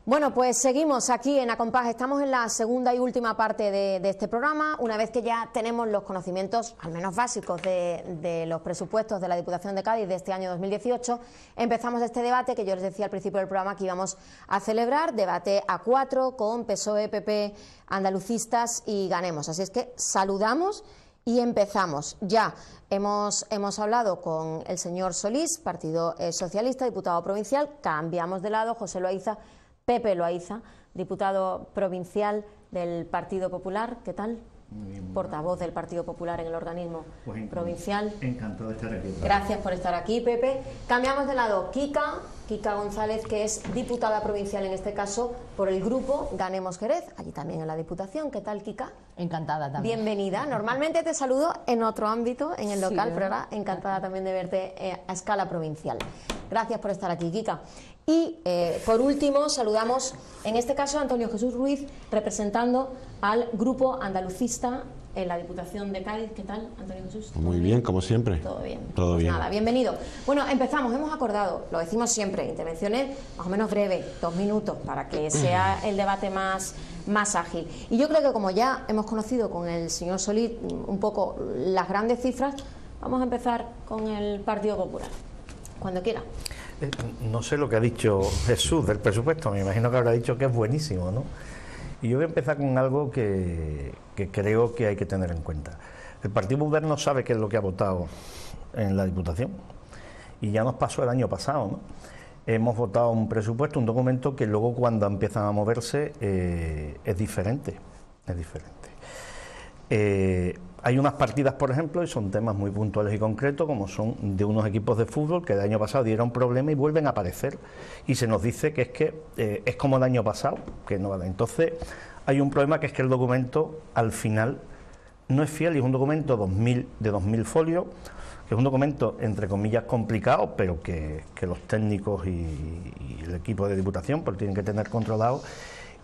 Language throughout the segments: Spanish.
Bueno, pues seguimos aquí en Acompás. Estamos en la segunda y última parte de este programa. Una vez que ya tenemos los conocimientos, al menos básicos, de los presupuestos de la Diputación de Cádiz de este año 2018, empezamos este debate que yo les decía al principio del programa que íbamos a celebrar, debate a 4 con PSOE, PP, andalucistas y Ganemos. Así es que saludamos y empezamos. Ya hemos hablado con el señor Solís, Partido Socialista, diputado provincial. Cambiamos de lado. José Loaiza, Pepe Loaiza, diputado provincial del Partido Popular. ¿Qué tal? Muy bien, muy portavoz del Partido Popular en el organismo provincial. Encantado de estar aquí. Gracias por estar aquí, Pepe. Cambiamos de lado. Kika González, que es diputada provincial en este caso por el grupo Ganemos Jerez, allí también en la Diputación. ¿Qué tal, Kika? Encantada también. Bienvenida. Normalmente te saludo en otro ámbito, en el local, sí, pero ahora encantada también de verte a escala provincial. Gracias por estar aquí, Kika. Y por último saludamos en este caso a Antonio Jesús Ruiz, representando al grupo andalucista en la Diputación de Cádiz. ¿Qué tal, Antonio Jesús? Muy bien, como siempre. Todo bien. Todo pues bien. Nada, bienvenido. Bueno, empezamos. Hemos acordado, lo decimos siempre, intervenciones más o menos breves, 2 minutos, para que sea el debate más ágil. Y yo creo que como ya hemos conocido con el señor Solís un poco las grandes cifras, vamos a empezar con el Partido Popular. Cuando quiera. No sé lo que ha dicho Jesús del presupuesto, me imagino que habrá dicho que es buenísimo, ¿no? Y yo voy a empezar con algo que creo que hay que tener en cuenta. El Partido Popular no sabe qué es lo que ha votado en la Diputación, y ya nos pasó el año pasado, ¿no? Hemos votado un presupuesto, un documento que luego cuando empiezan a moverse es diferente, hay unas partidas, por ejemplo, y son temas muy puntuales y concretos, como son de unos equipos de fútbol que el año pasado dieron problema y vuelven a aparecer, y se nos dice que es como el año pasado, que no vale. Entonces hay un problema, que es que el documento al final no es fiel, y es un documento de 2000 folios, que es un documento entre comillas complicado, pero que los técnicos y el equipo de Diputación pues tienen que tener controlado,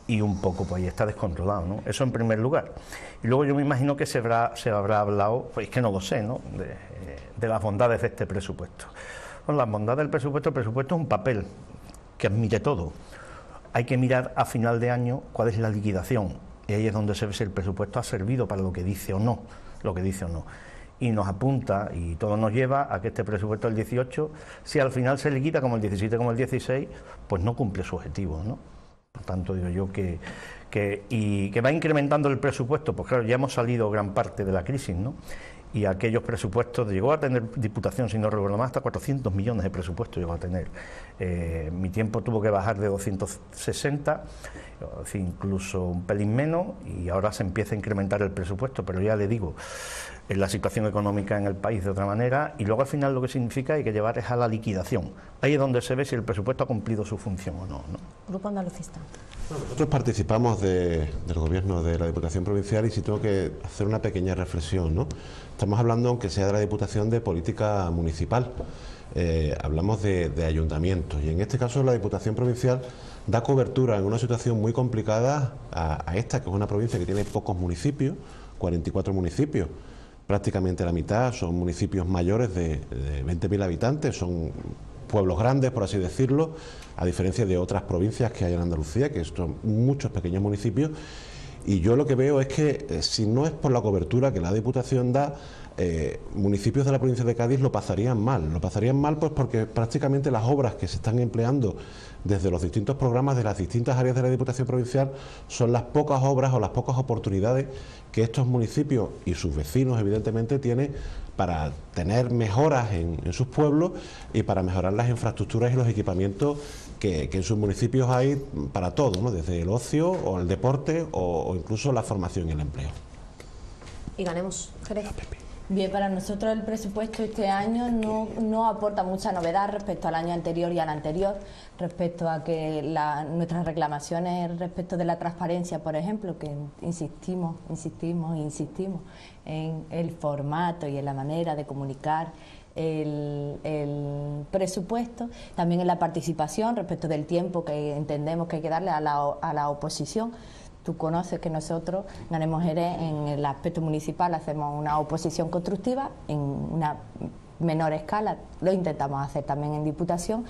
y un poco pues ahí está descontrolado, ¿no? Eso en primer lugar. Y luego yo me imagino que se habrá hablado, pues es que no lo sé, ¿no?, de las bondades de este presupuesto. Bueno, las bondades del presupuesto, el presupuesto es un papel que admite todo. Hay que mirar a final de año cuál es la liquidación, y ahí es donde se ve si el presupuesto ha servido para lo que dice o no, y nos apunta, y todo nos lleva a que este presupuesto del 18, si al final se liquida como el 17, como el 16, pues no cumple su objetivo, ¿no? Por tanto, digo yo que va incrementando el presupuesto, pues claro, ya hemos salido gran parte de la crisis, ¿no? Y aquellos presupuestos, llegó a tener Diputación, si no recuerdo mal, hasta 400 millones de presupuesto llegó a tener. Mi tiempo tuvo que bajar de 260, incluso un pelín menos, y ahora se empieza a incrementar el presupuesto, pero ya le digo, la situación económica en el país de otra manera, y luego al final lo que significa hay que llevar es a la liquidación. Ahí es donde se ve si el presupuesto ha cumplido su función o no, ¿no? Grupo andalucista. Bueno, nosotros participamos del gobierno de la Diputación Provincial, y si tengo que hacer una pequeña reflexión, ¿no? Estamos hablando, aunque sea de la Diputación, de política municipal. Hablamos de ayuntamientos, y en este caso la Diputación Provincial da cobertura en una situación muy complicada a esta, que es una provincia que tiene pocos municipios, 44 municipios. Prácticamente la mitad son municipios mayores de 20.000 habitantes, son pueblos grandes, por así decirlo, a diferencia de otras provincias que hay en Andalucía, que son muchos pequeños municipios. Y yo lo que veo es que, si no es por la cobertura que la Diputación da, municipios de la provincia de Cádiz lo pasarían mal pues porque prácticamente las obras que se están empleando desde los distintos programas de las distintas áreas de la Diputación Provincial son las pocas obras o las pocas oportunidades que estos municipios y sus vecinos evidentemente tienen para tener mejoras en sus pueblos y para mejorar las infraestructuras y los equipamientos que en sus municipios hay para todo, ¿no?, desde el ocio o el deporte o incluso la formación y el empleo. Y Ganemos Jerez. Bien, para nosotros el presupuesto este año no aporta mucha novedad respecto al año anterior y al anterior, respecto a que nuestras reclamaciones respecto de la transparencia, por ejemplo, que insistimos en el formato y en la manera de comunicar el presupuesto, también en la participación respecto del tiempo que entendemos que hay que darle a la oposición. Tú conoces que nosotros, Ganemos Jerez, en el aspecto municipal hacemos una oposición constructiva en una menor escala, lo intentamos hacer también en Diputación,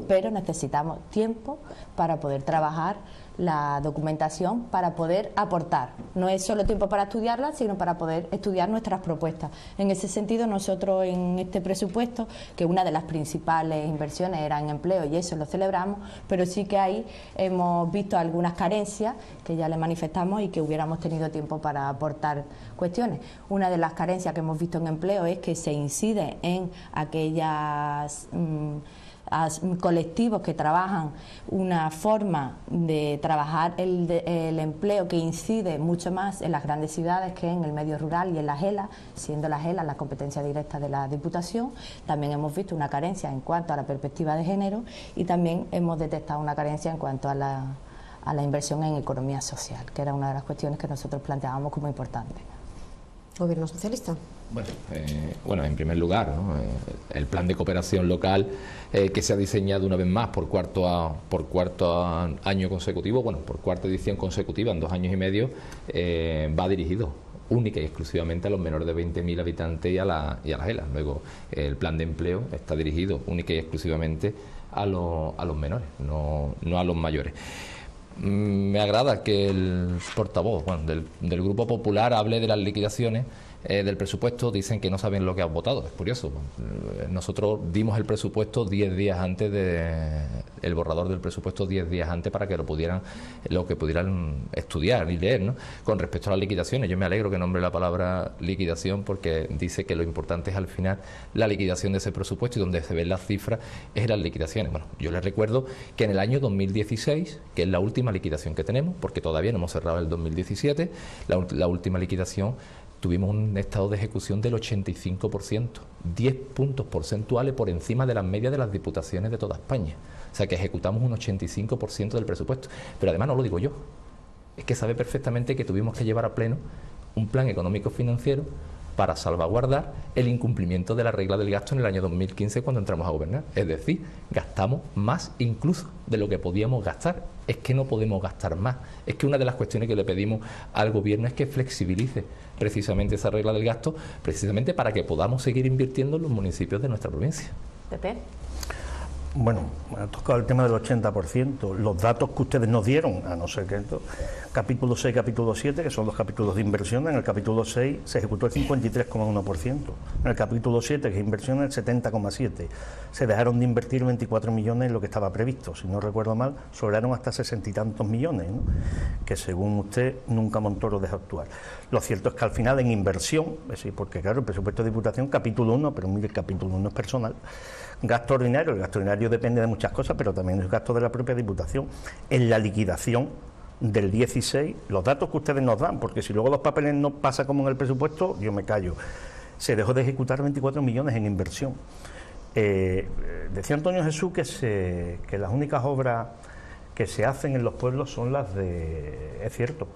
pero necesitamos tiempo para poder trabajar la documentación, para poder aportar. No es solo tiempo para estudiarla, sino para poder estudiar nuestras propuestas. En ese sentido, nosotros en este presupuesto, que una de las principales inversiones era en empleo, y eso lo celebramos, pero sí que ahí hemos visto algunas carencias que ya le manifestamos y que hubiéramos tenido tiempo para aportar cuestiones. Una de las carencias que hemos visto en empleo es que se incide en aquellas colectivos que trabajan una forma de trabajar el empleo que incide mucho más en las grandes ciudades que en el medio rural y en las ELA, siendo las ELA la competencia directa de la Diputación. También hemos visto una carencia en cuanto a la perspectiva de género y también hemos detectado una carencia en cuanto a la inversión en economía social, que era una de las cuestiones que nosotros planteábamos como importante. ¿Gobierno socialista? Bueno, en primer lugar, ¿no? El plan de cooperación local que se ha diseñado una vez más por cuarto año consecutivo, bueno, por cuarta edición consecutiva en 2 años y medio, va dirigido única y exclusivamente a los menores de 20.000 habitantes y a las ELA. Luego, el plan de empleo está dirigido única y exclusivamente a los menores, no a los mayores. Me agrada que el portavoz del Grupo Popular hable de las liquidaciones del presupuesto. Dicen que no saben lo que han votado. Es curioso. Nosotros dimos el presupuesto 10 días antes el borrador del presupuesto 10 días antes para que lo que pudieran estudiar y leer, ¿no? Con respecto a las liquidaciones, yo me alegro que nombre la palabra liquidación, porque dice que lo importante es al final la liquidación de ese presupuesto, y donde se ven las cifras es en las liquidaciones. Bueno, yo les recuerdo que en el año 2016, que es la última liquidación que tenemos, porque todavía no hemos cerrado el 2017, la última liquidación, tuvimos un estado de ejecución del 85%, 10 puntos porcentuales por encima de las medias de las diputaciones de toda España. O sea que ejecutamos un 85% del presupuesto. Pero además no lo digo yo, es que sabe perfectamente que tuvimos que llevar a pleno un plan económico financiero para salvaguardar el incumplimiento de la regla del gasto en el año 2015 cuando entramos a gobernar. Es decir, gastamos más incluso de lo que podíamos gastar. Es que no podemos gastar más. Es que una de las cuestiones que le pedimos al gobierno es que flexibilice precisamente esa regla del gasto, precisamente para que podamos seguir invirtiendo en los municipios de nuestra provincia. Pepe. Bueno, me ha tocado el tema del 80%. Los datos que ustedes nos dieron, a no ser que esto, capítulo 6, capítulo 7, que son los capítulos de inversión, en el capítulo 6 se ejecutó el 53,1%, en el capítulo 7, que es inversión, el 70,7%. Se dejaron de invertir 24 millones en lo que estaba previsto. Si no recuerdo mal, sobraron hasta 60 y tantos millones, ¿no? Que según usted nunca Montoro deja actuar. Lo cierto es que al final en inversión, es decir, porque claro, el presupuesto de Diputación, capítulo 1, pero mire, el capítulo 1 es personal. Gasto ordinario, el gasto ordinario depende de muchas cosas, pero también es gasto de la propia Diputación. En la liquidación del 16, los datos que ustedes nos dan, porque si luego los papeles no pasa como en el presupuesto, yo me callo. Se dejó de ejecutar 24 millones en inversión. Decía Antonio Jesús que las únicas obras que se hacen en los pueblos son las de... Es cierto,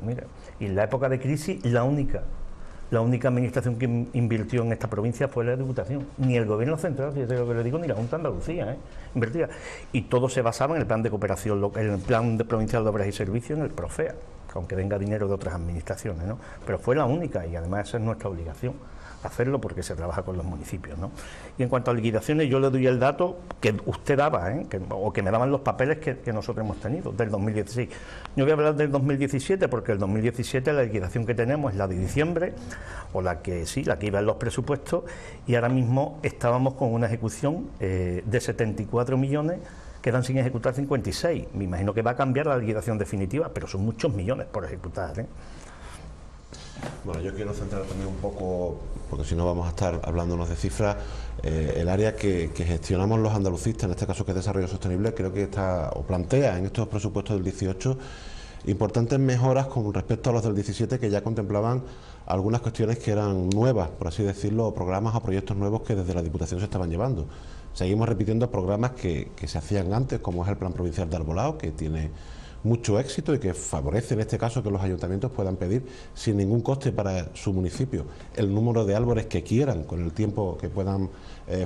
mira, y en la época de crisis la única administración que invirtió en esta provincia fue la Diputación. Ni el Gobierno central, fíjate lo que le digo, ni la Junta de Andalucía invertía. Y todo se basaba en el plan de cooperación local, en el plan provincial de obras y servicios, en el PROFEA, aunque venga dinero de otras administraciones, ¿no? Pero fue la única, y además esa es nuestra obligación, hacerlo porque se trabaja con los municipios, ¿no? Y en cuanto a liquidaciones, yo le doy el dato que usted daba, o que me daban los papeles que nosotros hemos tenido del 2016. Yo voy a hablar del 2017 porque el 2017 la liquidación que tenemos es la de diciembre, o la que iba en los presupuestos, y ahora mismo estábamos con una ejecución de 74 millones, quedan sin ejecutar 56. Me imagino que va a cambiar la liquidación definitiva, pero son muchos millones por ejecutar, ¿eh? Bueno, yo quiero centrar también un poco, porque si no vamos a estar hablándonos de cifras, el área que gestionamos los andalucistas, en este caso que es desarrollo sostenible, creo que está o plantea en estos presupuestos del 18 importantes mejoras con respecto a los del 17, que ya contemplaban algunas cuestiones que eran nuevas, por así decirlo, programas o proyectos nuevos que desde la Diputación se estaban llevando. Seguimos repitiendo programas que se hacían antes, como es el Plan Provincial de Arbolado, que tiene mucho éxito y que favorece en este caso que los ayuntamientos puedan pedir sin ningún coste para su municipio el número de árboles que quieran, con el tiempo que puedan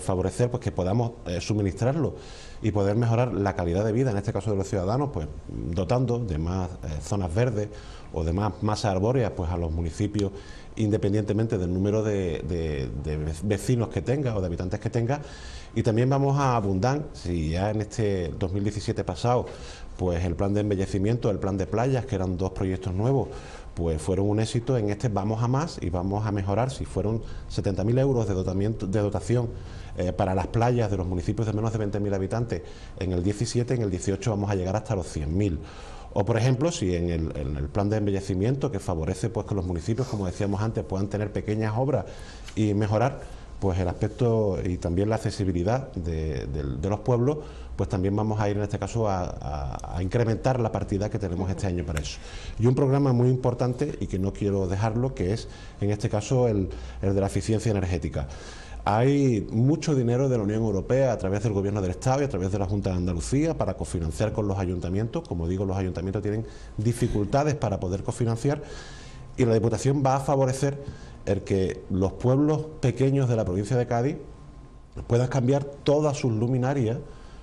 favorecer, pues que podamos suministrarlo y poder mejorar la calidad de vida, en este caso de los ciudadanos, pues dotando de más zonas verdes o de más masa arbórea pues a los municipios, independientemente del número de vecinos que tenga o de habitantes que tenga. Y también vamos a Abundán, si ya en este 2017 pasado, pues el plan de embellecimiento, el plan de playas, que eran 2 proyectos nuevos, pues fueron un éxito. En este vamos a más y vamos a mejorar. Si fueron 70.000 euros de dotación para las playas de los municipios de menos de 20.000 habitantes, en el 17, en el 18 vamos a llegar hasta los 100.000. O por ejemplo, si en el plan de embellecimiento, que favorece pues que los municipios, como decíamos antes, puedan tener pequeñas obras y mejorar pues el aspecto y también la accesibilidad de los pueblos, pues también vamos a ir en este caso a incrementar la partida que tenemos este año para eso. Y un programa muy importante, y que no quiero dejarlo, que es en este caso el de la eficiencia energética. Hay mucho dinero de la Unión Europea a través del Gobierno del Estado y a través de la Junta de Andalucía para cofinanciar con los ayuntamientos. Como digo, los ayuntamientos tienen dificultades para poder cofinanciar, y la Diputación va a favorecer el que los pueblos pequeños de la provincia de Cádiz puedan cambiar todas sus luminarias,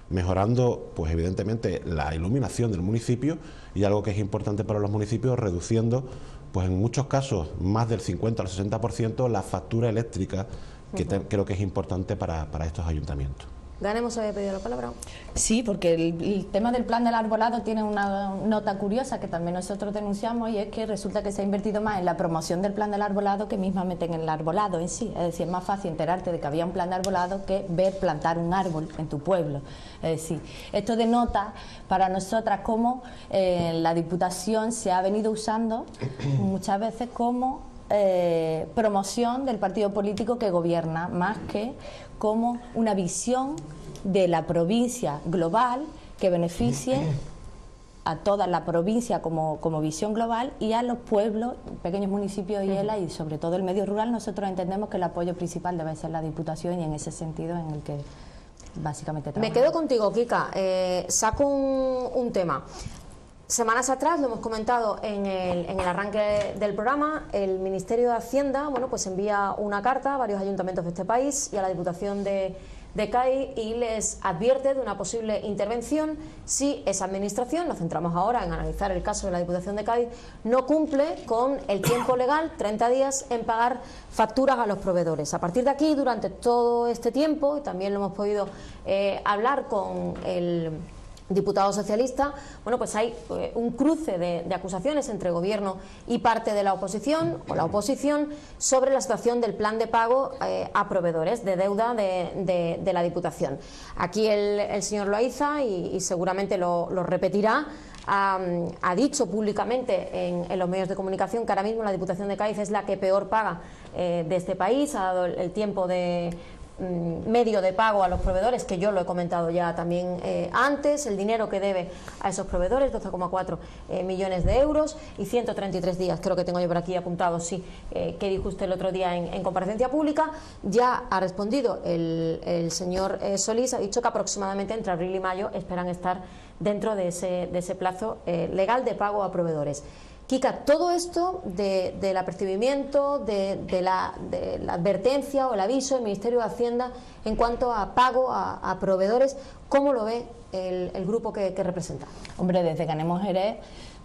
mejorando pues evidentemente la iluminación del municipio, y algo que es importante para los municipios, reduciendo pues en muchos casos más del 50 al 60% la factura eléctrica, que creo que es importante para estos ayuntamientos. Dana, hemos pedido la palabra. Sí, porque el tema del plan del arbolado tiene una nota curiosa que también nosotros denunciamos, y es que resulta que se ha invertido más en la promoción del plan del arbolado que mismamente en el arbolado en sí. Es decir, es más fácil enterarte de que había un plan de arbolado que ver plantar un árbol en tu pueblo. Es decir, esto denota para nosotras cómo la Diputación se ha venido usando muchas veces como promoción del partido político que gobierna, más que como una visión de la provincia global que beneficie a toda la provincia como visión global, y a los pueblos, pequeños municipios y sobre todo el medio rural. Nosotros entendemos que el apoyo principal debe ser la Diputación, y en ese sentido en el que básicamente trabajamos. Me quedo contigo, Kika. Saco un tema. Semanas atrás, lo hemos comentado en el arranque del programa, el Ministerio de Hacienda, bueno, pues envía una carta a varios ayuntamientos de este país y a la Diputación de Cádiz, y les advierte de una posible intervención si esa administración, nos centramos ahora en analizar el caso de la Diputación de Cádiz, no cumple con el tiempo legal, 30 días, en pagar facturas a los proveedores. A partir de aquí, durante todo este tiempo, y también lo hemos podido hablar con el diputado socialista, bueno, pues hay un cruce de acusaciones entre gobierno y parte de la oposición o la oposición sobre la situación del plan de pago a proveedores de deuda de la Diputación. Aquí el señor Loaiza, y seguramente lo repetirá, ha dicho públicamente en los medios de comunicación que ahora mismo la Diputación de Cádiz es la que peor paga de este país. Ha dado el tiempo medio de pago a los proveedores, que yo lo he comentado ya también antes, el dinero que debe a esos proveedores, 12,4 millones de euros, y 133 días, creo que tengo yo por aquí apuntado, sí, que dijo usted el otro día en comparecencia pública. Ya ha respondido el señor Solís, ha dicho que aproximadamente entre abril y mayo esperan estar dentro de ese plazo legal de pago a proveedores. Kika, todo esto del apercibimiento, de la advertencia o el aviso del Ministerio de Hacienda en cuanto a pago a proveedores, ¿cómo lo ve el grupo que representa? Hombre, desde Ganemos Jerez,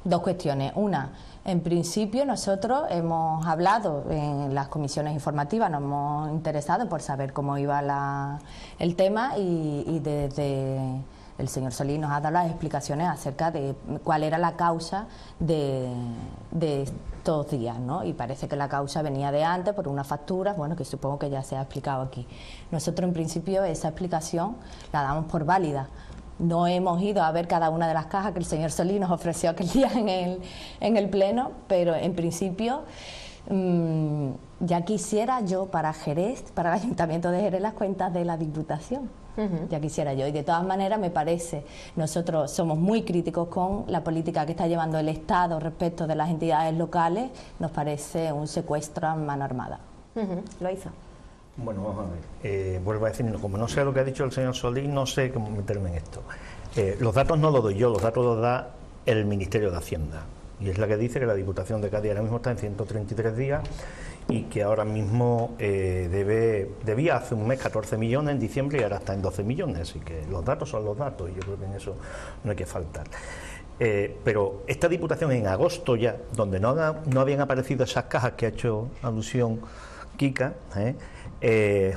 dos cuestiones. Una, en principio nosotros hemos hablado en las comisiones informativas, nos hemos interesado por saber cómo iba el tema, y desde el señor Solís nos ha dado las explicaciones acerca de cuál era la causa de estos días, ¿no? Y parece que la causa venía de antes por unas facturas, bueno, que supongo que ya se ha explicado aquí. Nosotros en principio esa explicación la damos por válida. No hemos ido a ver cada una de las cajas que el señor Solís nos ofreció aquel día en el Pleno, pero en principio ya quisiera yo para Jerez, para el Ayuntamiento de Jerez, las cuentas de la Diputación. Ya quisiera yo, y de todas maneras me parece, nosotros somos muy críticos con la política que está llevando el Estado respecto de las entidades locales. Nos parece un secuestro a mano armada. Lo hizo. Bueno, vamos a ver, vuelvo a decir, como no sé lo que ha dicho el señor Solís, no sé cómo meterme en esto. Los datos no los doy yo, los datos los da el Ministerio de Hacienda, y es la que dice que la Diputación de Cádiz ahora mismo está en 133 días y que ahora mismo debía hace un mes 14 millones en diciembre y ahora está en 12 millones, así que los datos son los datos y yo creo que en eso no hay que faltar. Pero esta Diputación en agosto ya, donde no habían aparecido esas cajas que ha hecho alusión Kika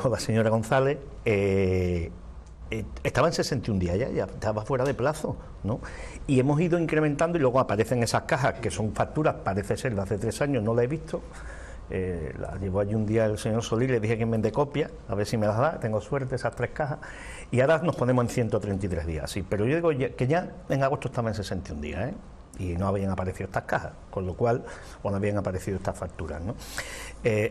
o la señora González, estaba en 61 días ya estaba fuera de plazo, ¿no? Y hemos ido incrementando y luego aparecen esas cajas que son facturas, parece ser de hace 3 años, no la he visto. La llevó allí un día el señor Solís, le dije que me vende copias, a ver si me las da, tengo suerte, esas 3 cajas, y ahora nos ponemos en 133 días, sí, pero yo digo que ya en agosto estaba en 61 días, ¿eh? Y no habían aparecido estas cajas, con lo cual, o no habían aparecido estas facturas, ¿no?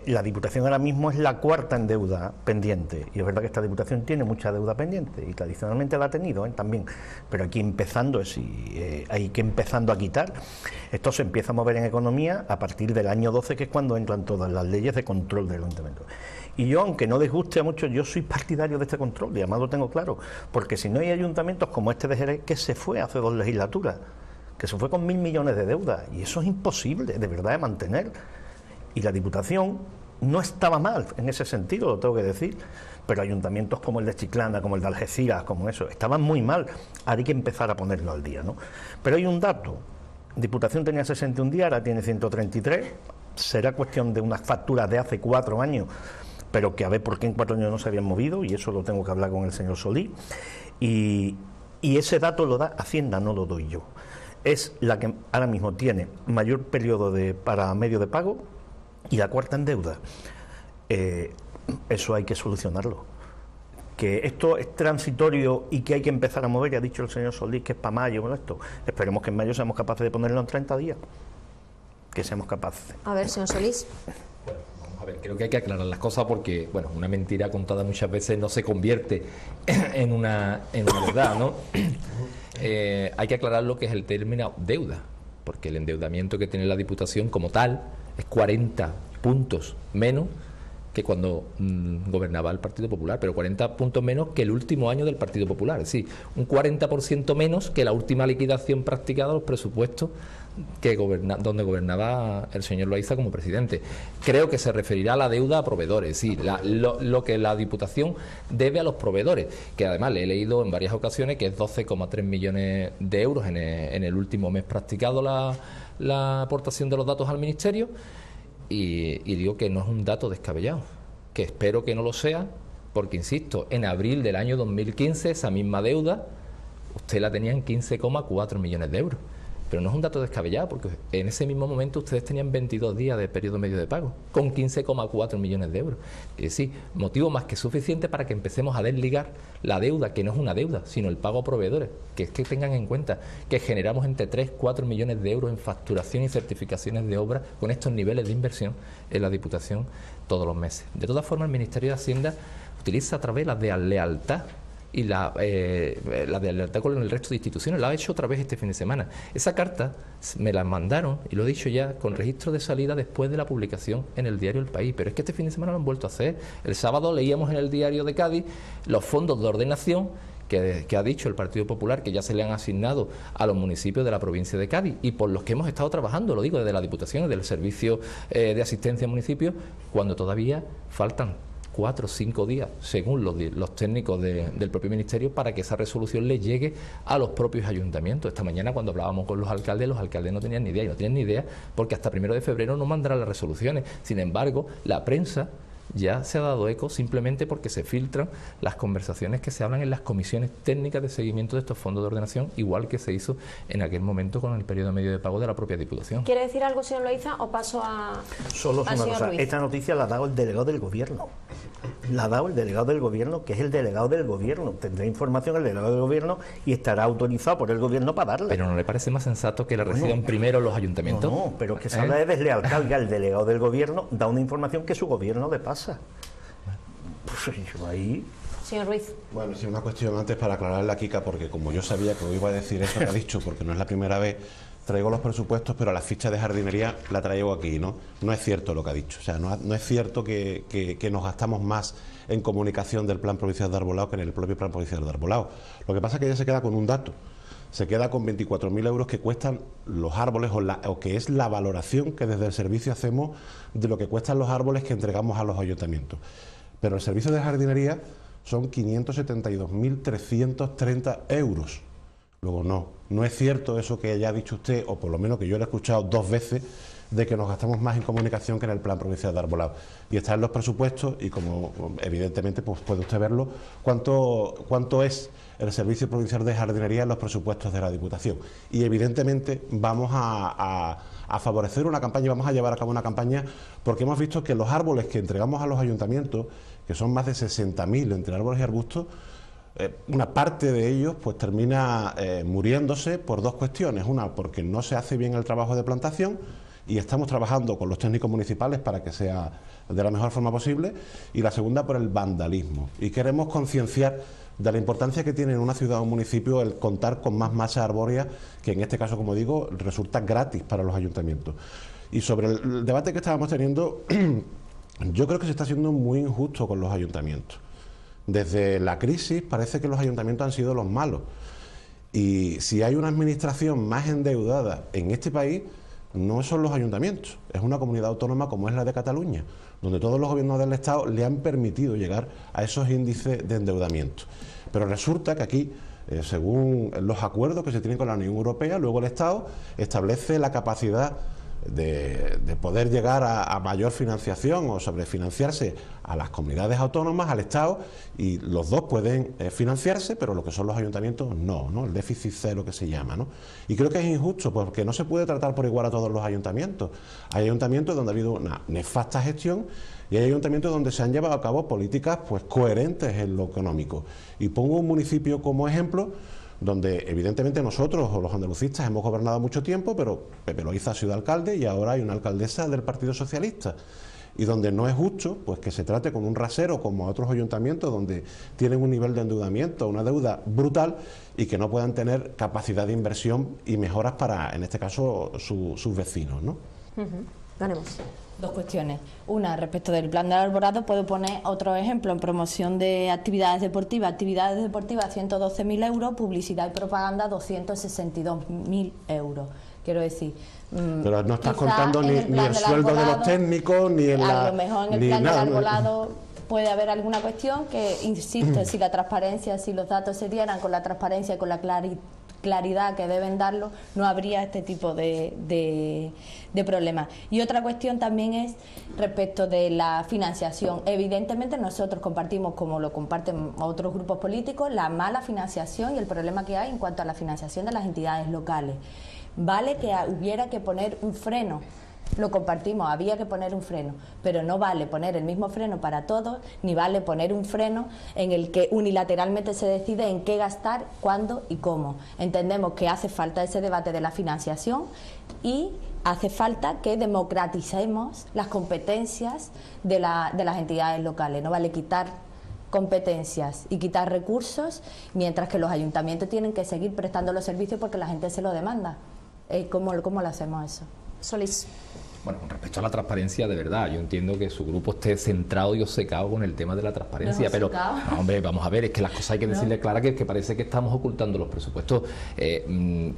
La Diputación ahora mismo es la 4ª en deuda pendiente, y es verdad que esta Diputación tiene mucha deuda pendiente, y tradicionalmente la ha tenido, también, pero aquí empezando, hay que empezando a quitar. Esto se empieza a mover en economía a partir del año 12, que es cuando entran todas las leyes de control del ayuntamiento. Y yo, aunque no les guste a muchos, yo soy partidario de este control, y además lo tengo claro, porque si no hay ayuntamientos como este de Jerez, que se fue hace 2 legislaturas, que se fue con 1.000 millones de deuda, y eso es imposible, de verdad, de mantener. Y la Diputación no estaba mal en ese sentido, lo tengo que decir, pero ayuntamientos como el de Chiclana, como el de Algeciras, como eso, estaban muy mal. Ahora hay que empezar a ponerlo al día, ¿no? Pero hay un dato: Diputación tenía 61 días, ahora tiene 133, será cuestión de unas facturas de hace 4 años, pero que a ver por qué en 4 años no se habían movido, y eso lo tengo que hablar con el señor Solís, y ese dato lo da Hacienda, no lo doy yo. Es la que ahora mismo tiene mayor periodo para medio de pago y la 4ª en deuda. Eso hay que solucionarlo. Que esto es transitorio y que hay que empezar a mover, y ha dicho el señor Solís que es para mayo, bueno, esto. Esperemos que en mayo seamos capaces de ponerlo en 30 días. Que seamos capaces. A ver, señor Solís. A ver, creo que hay que aclarar las cosas porque, bueno, una mentira contada muchas veces no se convierte en una verdad, ¿no? Hay que aclarar lo que es el término deuda, porque el endeudamiento que tiene la Diputación como tal es 40 puntos menos que cuando gobernaba el Partido Popular, pero 40 puntos menos que el último año del Partido Popular, es decir, un 40% menos que la última liquidación practicada de los presupuestos donde gobernaba el señor Loaiza como presidente. Creo que se referirá a la deuda a proveedores, sí, lo que la Diputación debe a los proveedores, que además le he leído en varias ocasiones que es 12,3 millones de euros en el último mes practicado la aportación de los datos al Ministerio. Y digo que no es un dato descabellado, que espero que no lo sea, porque insisto, en abril del año 2015 esa misma deuda usted la tenía en 15,4 millones de euros. Pero no es un dato descabellado, porque en ese mismo momento ustedes tenían 22 días de periodo medio de pago, con 15,4 millones de euros. Es decir, motivo más que suficiente para que empecemos a desligar la deuda, que no es una deuda, sino el pago a proveedores. Que es que tengan en cuenta que generamos entre 3-4 millones de euros en facturación y certificaciones de obra con estos niveles de inversión en la Diputación todos los meses. De todas formas, el Ministerio de Hacienda utiliza a través de la lealtad y la de lealtad con el resto de instituciones, la ha hecho otra vez este fin de semana. Esa carta me la mandaron, y lo he dicho ya, con registro de salida después de la publicación en el diario El País, pero es que este fin de semana lo han vuelto a hacer. El sábado leíamos en el diario de Cádiz los fondos de ordenación que ha dicho el Partido Popular que ya se le han asignado a los municipios de la provincia de Cádiz y por los que hemos estado trabajando, lo digo, desde la Diputación, del Servicio de Asistencia a Municipios, cuando todavía faltan 4 o 5 días, según los técnicos del propio Ministerio, para que esa resolución le llegue a los propios ayuntamientos. Esta mañana, cuando hablábamos con los alcaldes no tenían ni idea, y no tienen ni idea porque hasta 1 de febrero no mandarán las resoluciones. Sin embargo, la prensa ya se ha dado eco simplemente porque se filtran las conversaciones que se hablan en las comisiones técnicas de seguimiento de estos fondos de ordenación, igual que se hizo en aquel momento con el periodo medio de pago de la propia Diputación. ¿Quiere decir algo, señor Loaiza, o paso a Solo una cosa, Ruiz? Esta noticia la ha dado el delegado del Gobierno. La ha dado el delegado del Gobierno, que es el delegado del Gobierno. Tendrá información el delegado del Gobierno y estará autorizado por el Gobierno para darle. ¿Pero no le parece más sensato que la reciban primero los ayuntamientos? No, pero es que se habla de deslealtad. El delegado del Gobierno da una información que su Gobierno le pasa. Pues ahí... Señor Ruiz. Bueno, sí, una cuestión antes para aclararle a Kika, porque como yo sabía que iba a decir esto que ha dicho, porque no es la primera vez, traigo los presupuestos, pero la ficha de jardinería la traigo aquí, ¿no? No es cierto lo que ha dicho, o sea, no es cierto que nos gastamos más en comunicación del Plan Provincial de Arbolado que en el propio Plan Provincial de Arbolado. Lo que pasa es que ella se queda con un dato. Se queda con 24.000 euros que cuestan los árboles o que es la valoración que desde el servicio hacemos de lo que cuestan los árboles que entregamos a los ayuntamientos. Pero el servicio de jardinería son 572.330 euros. Luego no es cierto eso que ya ha dicho usted, o por lo menos que yo lo he escuchado 2 veces, de que nos gastamos más en comunicación que en el Plan Provincial de Arbolado. Y está en los presupuestos y como evidentemente pues puede usted verlo, cuánto es el Servicio Provincial de Jardinería en los presupuestos de la Diputación. Y evidentemente vamos a favorecer una campaña, vamos a llevar a cabo una campaña porque hemos visto que los árboles que entregamos a los ayuntamientos, que son más de 60.000 entre árboles y arbustos, una parte de ellos pues termina muriéndose por dos cuestiones. Una, porque no se hace bien el trabajo de plantación y estamos trabajando con los técnicos municipales para que sea de la mejor forma posible, y la segunda por el vandalismo. Y queremos concienciar de la importancia que tiene en una ciudad o un municipio el contar con más masa arbórea, que en este caso, como digo, resulta gratis para los ayuntamientos. Y sobre el debate que estábamos teniendo, yo creo que se está siendo muy injusto con los ayuntamientos. Desde la crisis parece que los ayuntamientos han sido los malos. Y si hay una administración más endeudada en este país, no son los ayuntamientos, es una comunidad autónoma como es la de Cataluña, donde todos los gobiernos del Estado le han permitido llegar a esos índices de endeudamiento. Pero resulta que aquí, según los acuerdos que se tienen con la Unión Europea, luego el Estado establece la capacidad de poder llegar a mayor financiación o sobrefinanciarse a las comunidades autónomas, al Estado, y los dos pueden financiarse, pero lo que son los ayuntamientos no, el déficit cero que se llama, ¿no? Y creo que es injusto porque no se puede tratar por igual a todos los ayuntamientos. Hay ayuntamientos donde ha habido una nefasta gestión y hay ayuntamientos donde se han llevado a cabo políticas pues coherentes en lo económico. Y pongo un municipio como ejemplo donde evidentemente nosotros o los andalucistas hemos gobernado mucho tiempo, pero Pepe Loíza ha sido alcalde y ahora hay una alcaldesa del Partido Socialista, y donde no es justo pues que se trate con un rasero como a otros ayuntamientos donde tienen un nivel de endeudamiento, una deuda brutal, y que no puedan tener capacidad de inversión y mejoras para, en este caso, sus vecinos, ¿no? Ganemos. Dos cuestiones. Una, respecto del plan del arborado, puedo poner otro ejemplo. En promoción de actividades deportivas, 112.000 euros, publicidad y propaganda 262.000 euros. Quiero decir... Pero no estás contando ni el sueldo de los técnicos, ni en la... A lo mejor en el plan del arbolado puede haber alguna cuestión que, insisto, si la transparencia, si los datos se dieran con la transparencia y con la claridad que deben darlo, no habría este tipo de problemas. Y otra cuestión también es respecto de la financiación. Evidentemente nosotros compartimos, como lo comparten otros grupos políticos, la mala financiación y el problema que hay en cuanto a la financiación de las entidades locales. Vale que hubiera que poner un freno, lo compartimos, había que poner un freno, pero no vale poner el mismo freno para todos, ni vale poner un freno en el que unilateralmente se decide en qué gastar, cuándo y cómo. Entendemos que hace falta ese debate de la financiación y hace falta que democraticemos las competencias de las entidades locales. No vale quitar competencias y quitar recursos, mientras que los ayuntamientos tienen que seguir prestando los servicios porque la gente se lo demanda. ¿Cómo lo hacemos eso? Solís. Bueno, con respecto a la transparencia, de verdad, yo entiendo que su grupo esté centrado y obcecado con el tema de la transparencia, pero no, hombre, vamos a ver, es que las cosas hay que decirle claras, que parece que estamos ocultando los presupuestos.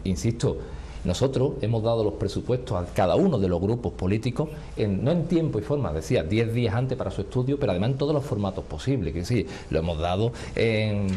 Insisto, nosotros hemos dado los presupuestos a cada uno de los grupos políticos, no en tiempo y forma, decía, 10 días antes para su estudio, pero además en todos los formatos posibles, que sí, lo hemos dado en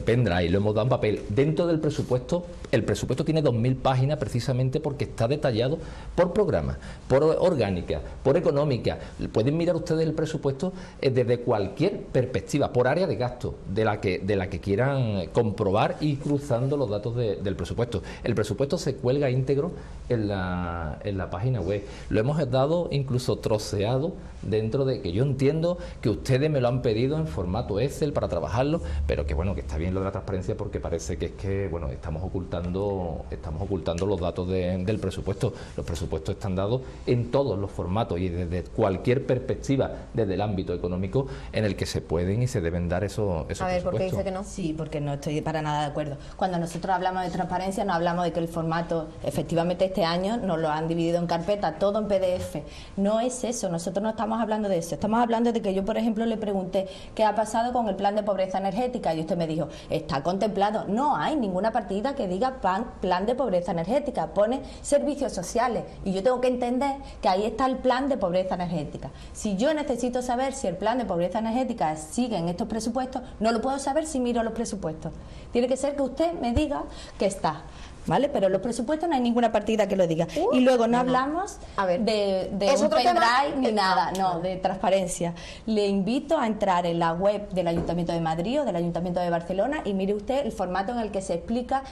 pendrive, lo hemos dado en papel. Dentro del presupuesto, el presupuesto tiene 2.000 páginas precisamente porque está detallado por programa, por orgánica, por económica. Pueden mirar ustedes el presupuesto desde cualquier perspectiva, por área de gasto, de la que quieran comprobar, y cruzando los datos del presupuesto. El presupuesto se cuelga íntegro en la página web. Lo hemos dado incluso troceado dentro de que yo entiendo que ustedes me lo han pedido en formato Excel para trabajarlo, pero que bueno, que está bien lo de la transparencia porque parece que es que bueno, estamos ocultando los datos del presupuesto. Los presupuestos están dados en todos los formatos y desde cualquier perspectiva, desde el ámbito económico en el que se pueden y se deben dar esos A ver, ¿por qué dice que no? Sí, porque no estoy para nada de acuerdo. Cuando nosotros hablamos de transparencia, no hablamos de que el formato, efectivamente este año nos lo han dividido en carpeta, todo en PDF. No es eso, nosotros no estamos hablando de eso. Estamos hablando de que yo, por ejemplo, le pregunté qué ha pasado con el plan de pobreza energética y usted me dijo, está contemplado. No hay ninguna partida que diga plan de pobreza energética, pone servicios sociales y yo tengo que entender que ahí está el plan de pobreza energética. Si yo necesito saber si el plan de pobreza energética sigue en estos presupuestos, no lo puedo saber si miro los presupuestos. Tiene que ser que usted me diga que está ¿vale? Pero los presupuestos no hay ninguna partida que lo diga. Y luego no hablamos de un pendrive ni nada, no, de transparencia. Le invito a entrar en la web del Ayuntamiento de Madrid o del Ayuntamiento de Barcelona y mire usted el formato en el que se explica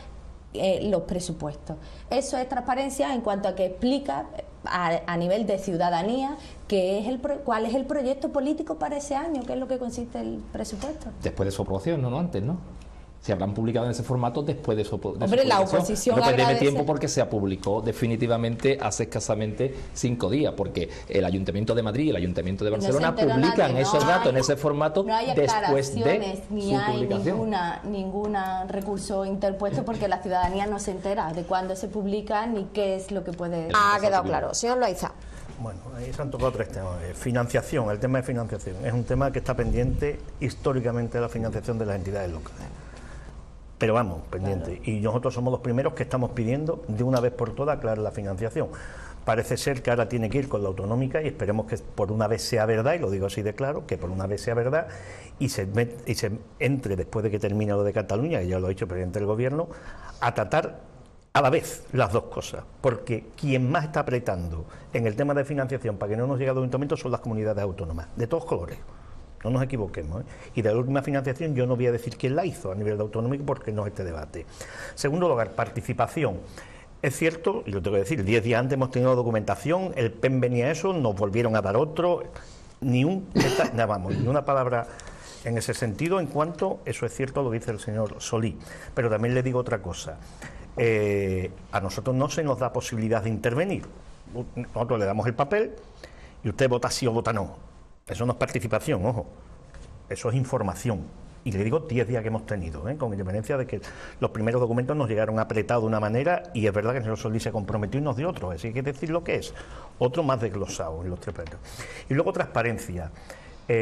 los presupuestos. Eso es transparencia en cuanto a que explica a nivel de ciudadanía cuál es el proyecto político para ese año, qué es lo que consiste el presupuesto. Después de su aprobación, no antes, ¿no? Se habrán publicado en ese formato después de su Hombre, la oposición pero agradece. tiene tiempo porque se publicó definitivamente hace escasamente 5 días, porque el Ayuntamiento de Madrid y el Ayuntamiento de Barcelona publican esos datos en ese formato después de ni su hay publicación. ningún recurso interpuesto, porque la ciudadanía no se entera de cuándo se publica ni qué es lo que puede... Ha quedado claro. Señor Loaiza. Bueno, ahí se han tocado 3 temas. Financiación, el tema de financiación. Es un tema que está pendiente históricamente de la financiación de las entidades locales. Pero vamos, pendiente. Claro. Y nosotros somos los primeros que estamos pidiendo de una vez por todas aclarar la financiación. Parece ser que ahora tiene que ir con la autonómica y esperemos que por una vez sea verdad, y lo digo así de claro, que por una vez sea verdad y se entre, después de que termine lo de Cataluña, que ya lo ha dicho el presidente del Gobierno, a tratar a la vez las dos cosas, porque quien más está apretando en el tema de financiación para que no nos llegue a los ayuntamientos son las comunidades autónomas, de todos colores. No nos equivoquemos, ¿eh? Y de la última financiación yo no voy a decir quién la hizo a nivel de autonómico porque no es este debate. Segundo lugar, participación. Es cierto, y lo tengo que decir, 10 días antes hemos tenido documentación, el PEN venía eso, nos volvieron a dar otro, ni una palabra en ese sentido en cuanto, eso es cierto, lo dice el señor Solí. Pero también le digo otra cosa, a nosotros no se nos da posibilidad de intervenir. Nosotros le damos el papel y usted vota sí o vota no. Eso no es participación, ojo, eso es información. Y le digo 10 días que hemos tenido, con independencia de que los primeros documentos nos llegaron apretados de una manera y es verdad que el señor Solís se comprometió y nos dio otro, así que hay que decir lo que es, otro más desglosado en los 3 puntos. Y luego transparencia. Yo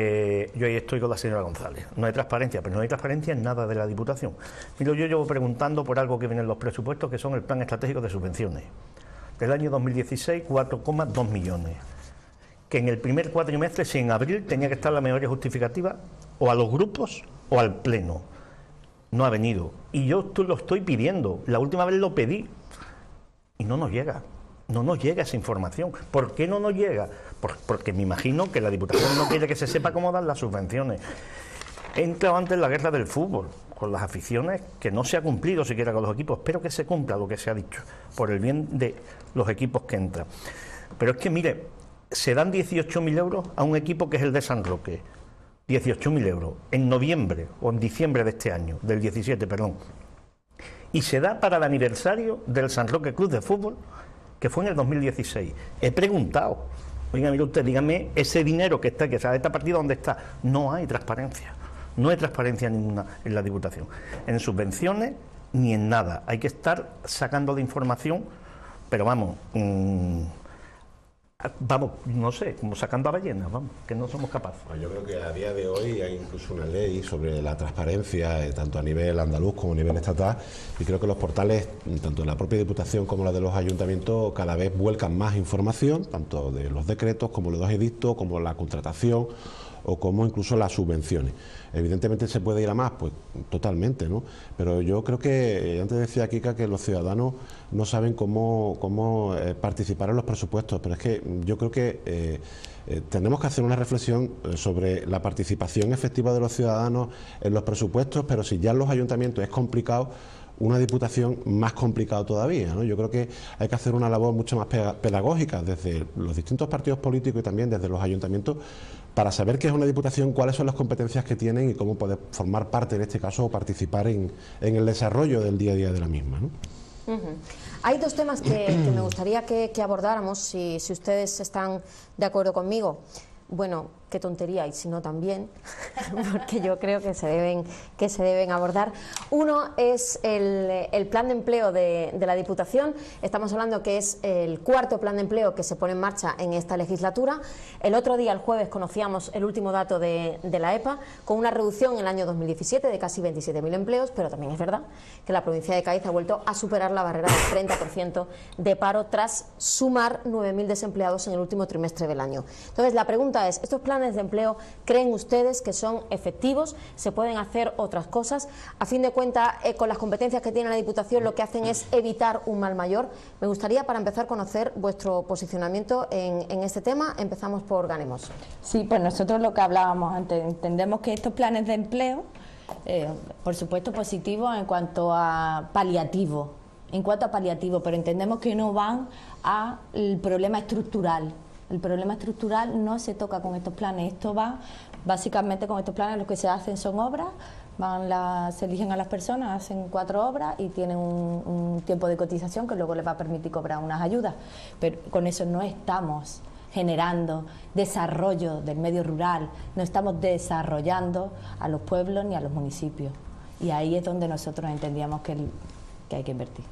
ahí estoy con la señora González. No hay transparencia, pero no hay transparencia en nada de la Diputación. Mira, yo llevo preguntando por algo que viene en los presupuestos, que son el Plan Estratégico de Subvenciones. Del año 2016, 4,2 millones. Que en el primer cuatrimestre, si en abril tenía que estar la memoria justificativa o a los grupos o al Pleno. No ha venido. Y yo lo estoy pidiendo. La última vez lo pedí y no nos llega. No nos llega esa información. ¿Por qué no nos llega? Porque me imagino que la Diputación no quiere que se sepa cómo dan las subvenciones. He entrado antes en la guerra del fútbol, con las aficiones, que no se ha cumplido siquiera con los equipos. Espero que se cumpla lo que se ha dicho, por el bien de los equipos que entran. Pero es que, mire, se dan 18.000 euros a un equipo que es el de San Roque. 18.000 euros en noviembre o en diciembre de este año, del 17, perdón. Y se da para el aniversario del San Roque Club de Fútbol, que fue en el 2016. He preguntado, oiga, mire usted, dígame, ese dinero que está, que sale de esta partida, ¿dónde está? No hay transparencia. No hay transparencia ninguna en la Diputación. En subvenciones ni en nada. Hay que estar sacando de información, pero vamos... no sé, como sacando a ballenas, vamos, que no somos capaces. Yo creo que a día de hoy hay incluso una ley sobre la transparencia, tanto a nivel andaluz como a nivel estatal, y creo que los portales, tanto de la propia Diputación como la de los ayuntamientos, cada vez vuelcan más información, tanto de los decretos como los edictos, como la contratación o como incluso las subvenciones. Evidentemente se puede ir a más, pues totalmente, ¿no? Pero yo creo que, antes decía Kika que los ciudadanos no saben cómo participar en los presupuestos, pero es que yo creo que tenemos que hacer una reflexión sobre la participación efectiva de los ciudadanos en los presupuestos, pero si ya en los ayuntamientos es complicado, una Diputación más complicado todavía, ¿no? Yo creo que hay que hacer una labor mucho más pedagógica desde los distintos partidos políticos y también desde los ayuntamientos para saber qué es una Diputación, cuáles son las competencias que tienen y cómo poder formar parte, en este caso, o participar en el desarrollo del día a día de la misma, ¿no? Hay 2 temas que me gustaría que abordáramos, si ustedes están de acuerdo conmigo. Bueno, qué tontería, y si no también, porque yo creo que se deben abordar. Uno es el plan de empleo de la Diputación. Estamos hablando que es el 4º plan de empleo que se pone en marcha en esta legislatura. El otro día, el jueves, conocíamos el último dato de la EPA, con una reducción en el año 2017 de casi 27.000 empleos, pero también es verdad que la provincia de Cádiz ha vuelto a superar la barrera del 30% de paro tras sumar 9.000 desempleados en el último trimestre del año. Entonces, la pregunta es, ¿estos planes planes de empleo creen ustedes que son efectivos? ¿Se pueden hacer otras cosas? A fin de cuentas, con las competencias que tiene la Diputación, lo que hacen es evitar un mal mayor. Me gustaría, para empezar, conocer vuestro posicionamiento en este tema. Empezamos por Ganemos. Sí, pues nosotros lo que hablábamos antes, entendemos que estos planes de empleo, por supuesto positivos en cuanto a paliativo, pero entendemos que no van al problema estructural. El problema estructural no se toca con estos planes. Esto va, básicamente con estos planes lo que se hacen son obras, se eligen a las personas, hacen 4 obras y tienen un tiempo de cotización que luego les va a permitir cobrar unas ayudas. Pero con eso no estamos generando desarrollo del medio rural, no estamos desarrollando a los pueblos ni a los municipios. Y ahí es donde nosotros entendíamos que hay que invertir.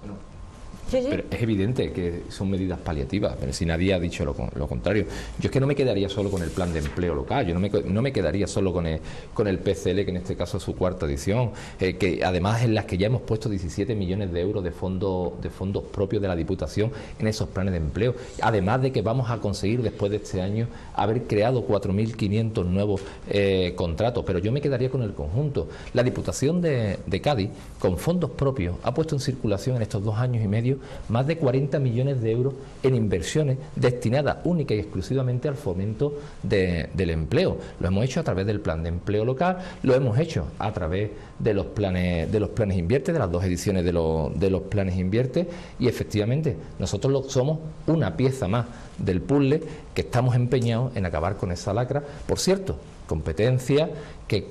Bueno. Sí, sí. Pero es evidente que son medidas paliativas, pero si nadie ha dicho lo contrario. Yo es que no me quedaría solo con el plan de empleo local, yo no me quedaría solo con el PCL, que en este caso es su 4ª edición, que además en las que ya hemos puesto 17 millones de euros de fondos propios de la Diputación en esos planes de empleo, además de que vamos a conseguir después de este año haber creado 4.500 nuevos contratos, pero yo me quedaría con el conjunto. La Diputación de Cádiz, con fondos propios, ha puesto en circulación en estos 2 años y medio más de 40 millones de euros en inversiones destinadas única y exclusivamente al fomento del empleo. Lo hemos hecho a través del plan de empleo local, lo hemos hecho a través de los planes Invierte, de las 2 ediciones de los planes Invierte, y efectivamente nosotros somos una pieza más del puzzle que estamos empeñados en acabar con esa lacra. Por cierto, competencia que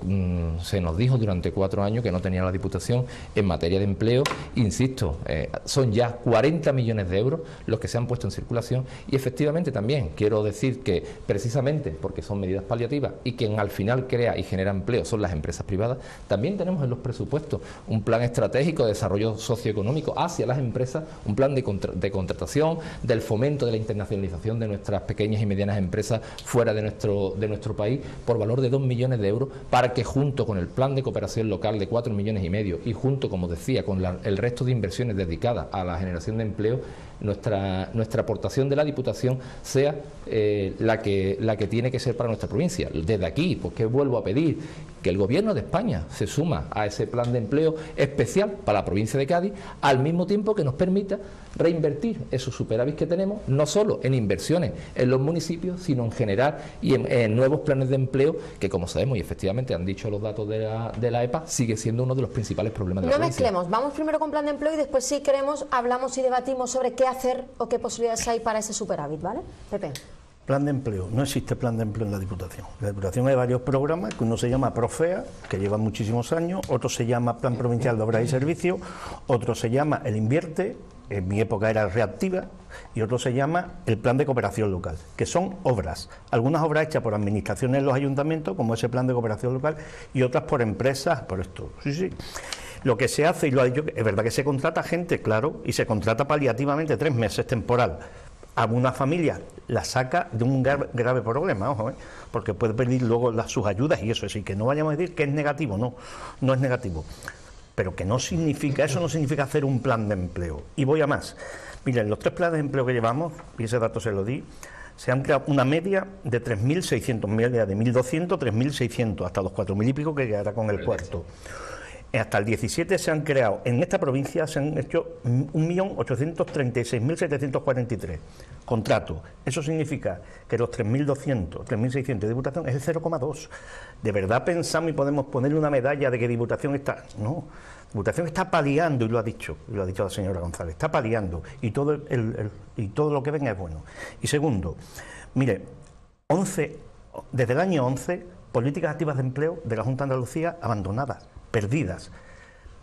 se nos dijo durante 4 años que no tenía la Diputación en materia de empleo. Insisto, son ya 40 millones de euros los que se han puesto en circulación, y efectivamente también quiero decir que precisamente porque son medidas paliativas y quien al final crea y genera empleo son las empresas privadas, también tenemos en los presupuestos un plan estratégico de desarrollo socioeconómico hacia las empresas, un plan de contratación, del fomento de la internacionalización de nuestras pequeñas y medianas empresas fuera de nuestro país, por valor de 2 millones de euros, para que junto con el plan de cooperación local de 4,5 millones y junto, como decía, con el resto de inversiones dedicadas a la generación de empleo, nuestra aportación de la Diputación sea la que tiene que ser para nuestra provincia. Desde aquí, porque vuelvo a pedir que el Gobierno de España se suma a ese plan de empleo especial para la provincia de Cádiz, al mismo tiempo que nos permita reinvertir esos superávit que tenemos, no solo en inversiones en los municipios, sino en generar y en nuevos planes de empleo, que como sabemos y efectivamente han dicho los datos de la EPA, sigue siendo uno de los principales problemas de la provincia. No mezclemos, vamos primero con plan de empleo y después, si queremos, hablamos y debatimos sobre qué hacer o qué posibilidades hay para ese superávit, ¿vale? Pepe. Plan de empleo. No existe plan de empleo en la Diputación. En la Diputación hay varios programas, que uno se llama Profea, que lleva muchísimos años, otro se llama Plan Provincial de Obras y Servicios, otro se llama El Invierte, en mi época era Reactiva, y otro se llama el Plan de Cooperación Local, que son obras, algunas obras hechas por administraciones en los ayuntamientos, como ese Plan de Cooperación Local, y otras por empresas, por esto. Sí, sí. Lo que se hace, y lo ha dicho, es verdad que se contrata gente, claro, y se contrata paliativamente 3 meses temporal. A una familia la saca de un grave problema, ojo, porque puede pedir luego sus ayudas y eso, así que no vayamos a decir que es negativo, no es negativo, pero que no significa, eso no significa hacer un plan de empleo. Y voy a más. Miren, los 3 planes de empleo que llevamos, y ese dato se lo di, se han creado una media de 3.600, media de 1.200, 3.600, hasta los 4.000 y pico que llegará con el cuarto. Hasta el 17 se han creado, en esta provincia se han hecho 1.836.743 contratos. Eso significa que los 3.200, 3.600 de Diputación es el 0,2. ¿De verdad pensamos y podemos ponerle una medalla de que Diputación está...? No, Diputación está paliando, y lo ha dicho la señora González, está paliando, y todo lo que venga es bueno. Y segundo, mire, desde el año 11, políticas activas de empleo de la Junta de Andalucía abandonadas, perdidas.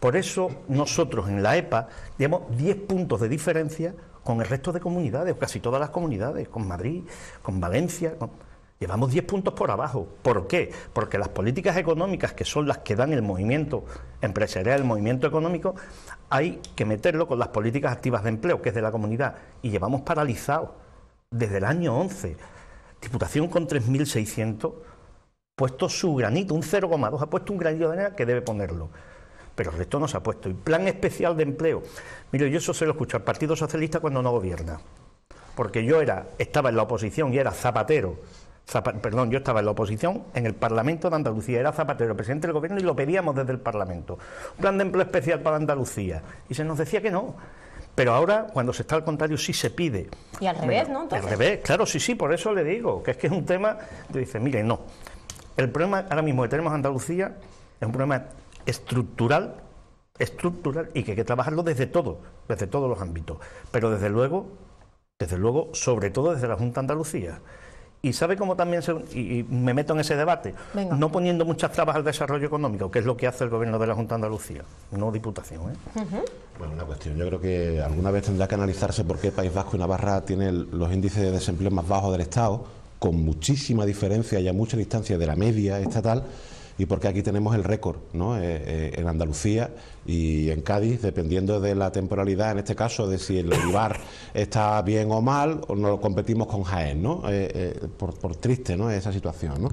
Por eso nosotros en la EPA tenemos 10 puntos de diferencia con el resto de comunidades, casi todas las comunidades, con Madrid, con Valencia, llevamos 10 puntos por abajo. ¿Por qué? Porque las políticas económicas, que son las que dan el movimiento empresarial, el movimiento económico, hay que meterlo con las políticas activas de empleo, que es de la comunidad, y llevamos paralizados desde el año 11. Diputación con 3.600, puesto su granito, un 0,2, ha puesto un granito de arena que debe ponerlo, pero el resto no se ha puesto. Y plan especial de empleo, mire, yo eso se lo escucho al Partido Socialista cuando no gobierna, porque yo estaba en la oposición y era Zapatero Perdón, yo estaba en la oposición en el Parlamento de Andalucía, era Zapatero el presidente del gobierno y lo pedíamos desde el Parlamento. Un plan de empleo especial para Andalucía. Y se nos decía que no. Pero ahora, cuando se está al contrario, sí se pide. Y al revés, ¿no? Entonces... Al revés, claro, sí, por eso le digo, que es un tema, te dice, mire, no. El problema ahora mismo que tenemos en Andalucía es un problema estructural y que hay que trabajarlo desde todos los ámbitos. Pero desde luego, sobre todo desde la Junta de Andalucía. Y sabe cómo también y me meto en ese debate, Venga. no poniendo muchas trabas al desarrollo económico, que es lo que hace el gobierno de la Junta de Andalucía, no Diputación, ¿eh? Bueno, una cuestión, yo creo que alguna vez tendrá que analizarse por qué País Vasco y Navarra tienen los índices de desempleo más bajos del Estado, con muchísima diferencia y a mucha distancia de la media estatal, y porque aquí tenemos el récord, ¿no? En Andalucía y en Cádiz, dependiendo de la temporalidad, en este caso, de si el olivar está bien o mal, o no competimos con Jaén, ¿no? Por triste, ¿no?, esa situación, ¿no?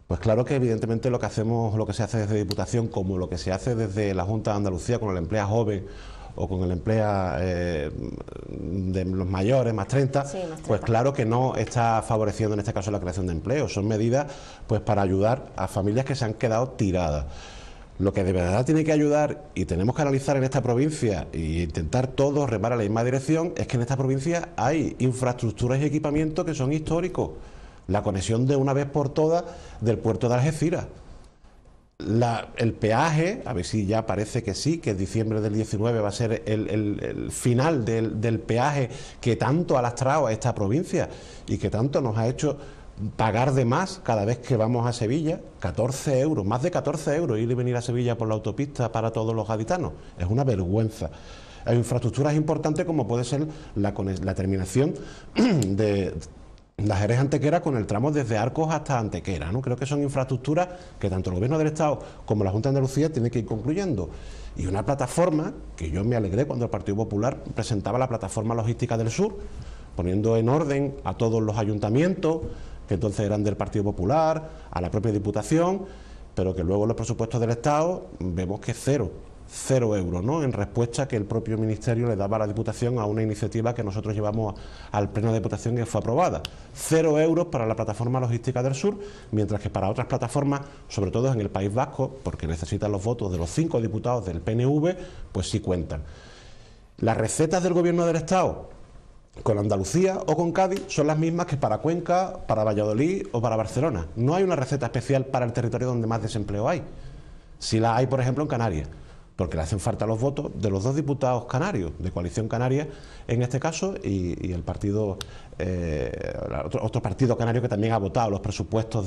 Pues claro que evidentemente lo que hacemos, lo que se hace desde Diputación, como lo que se hace desde la Junta de Andalucía con el emplea joven o con el emplea de los mayores, más 30, sí, más 30, pues claro que no está favoreciendo en este caso la creación de empleo. Son medidas pues para ayudar a familias que se han quedado tiradas. Lo que de verdad tiene que ayudar, y tenemos que analizar en esta provincia e intentar todos remar a la misma dirección, es que en esta provincia hay infraestructuras y equipamientos que son históricos. La conexión de una vez por todas del puerto de Algeciras. El peaje, a ver si ya parece que sí, que en diciembre del 19 va a ser el final del peaje que tanto ha lastrado a esta provincia y que tanto nos ha hecho pagar de más cada vez que vamos a Sevilla. 14 euros, más de 14 euros ir y venir a Sevilla por la autopista para todos los gaditanos. Es una vergüenza. Hay infraestructuras importantes como puede ser la terminación de la Jerez Antequera con el tramo desde Arcos hasta Antequera, ¿no? Creo que son infraestructuras que tanto el Gobierno del Estado como la Junta de Andalucía tienen que ir concluyendo. Y una plataforma, que yo me alegré cuando el Partido Popular presentaba la plataforma logística del sur, poniendo en orden a todos los ayuntamientos, que entonces eran del Partido Popular, a la propia Diputación, pero que luego los presupuestos del Estado vemos que cero euros, ¿no?, en respuesta que el propio Ministerio le daba a la Diputación a una iniciativa que nosotros llevamos al Pleno de Diputación y que fue aprobada. 0 euros para la plataforma logística del sur, mientras que para otras plataformas, sobre todo en el País Vasco, porque necesitan los votos de los 5 diputados del PNV, pues sí cuentan. Las recetas del Gobierno del Estado con Andalucía o con Cádiz son las mismas que para Cuenca, para Valladolid o para Barcelona. No hay una receta especial para el territorio donde más desempleo hay. Sí la hay, por ejemplo, en Canarias, porque le hacen falta los votos de los 2 diputados canarios, de Coalición Canaria en este caso, y el partido, otro partido canario que también ha votado los presupuestos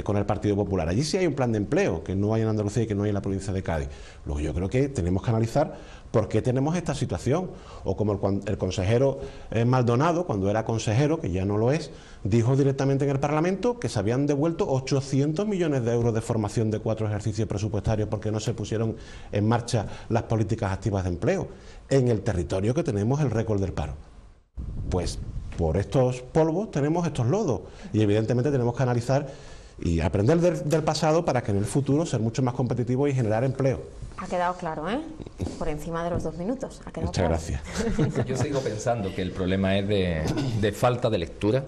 con el Partido Popular. Allí sí hay un plan de empleo, que no hay en Andalucía y que no hay en la provincia de Cádiz. Luego yo creo que tenemos que analizar por qué tenemos esta situación, o como el consejero Maldonado, cuando era consejero, que ya no lo es, dijo directamente en el Parlamento que se habían devuelto 800 millones de euros de formación de 4 ejercicios presupuestarios porque no se pusieron en marcha las políticas activas de empleo, en el territorio que tenemos el récord del paro. Pues por estos polvos tenemos estos lodos, y evidentemente tenemos que analizar y aprender del pasado para que en el futuro ser mucho más competitivos y generar empleo. Ha quedado claro, ¿eh? Por encima de los 2 minutos. Ha quedado Muchas claro. gracias. Yo sigo pensando que el problema es de falta de lectura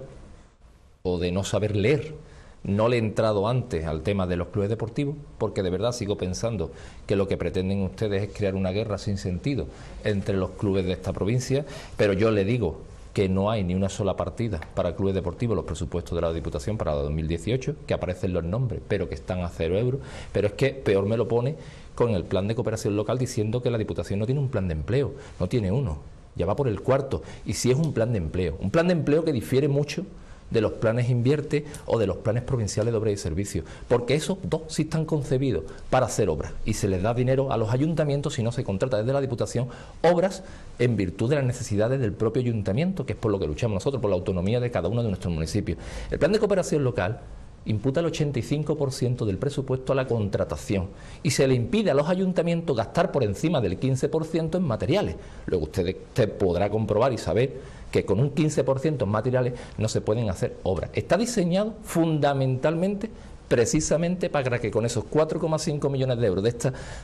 o de no saber leer. No le he entrado antes al tema de los clubes deportivos, porque de verdad sigo pensando que lo que pretenden ustedes es crear una guerra sin sentido entre los clubes de esta provincia, pero yo le digo que no hay ni una sola partida para clubes deportivos, los presupuestos de la Diputación para 2018, que aparecen los nombres, pero que están a 0 euros, pero es que peor me lo pone con el plan de cooperación local diciendo que la Diputación no tiene un plan de empleo, no tiene uno, ya va por el 4, y si es un plan de empleo que difiere mucho de los planes Invierte o de los planes provinciales de obras y servicios, porque esos 2 sí están concebidos para hacer obras y se les da dinero a los ayuntamientos si no se contrata desde la Diputación obras en virtud de las necesidades del propio ayuntamiento, que es por lo que luchamos nosotros, por la autonomía de cada uno de nuestros municipios. El plan de cooperación local imputa el 85% del presupuesto a la contratación y se le impide a los ayuntamientos gastar por encima del 15% en materiales. Luego usted podrá comprobar y saber que con un 15% en materiales no se pueden hacer obras. Está diseñado fundamentalmente precisamente para que con esos 4,5 millones de euros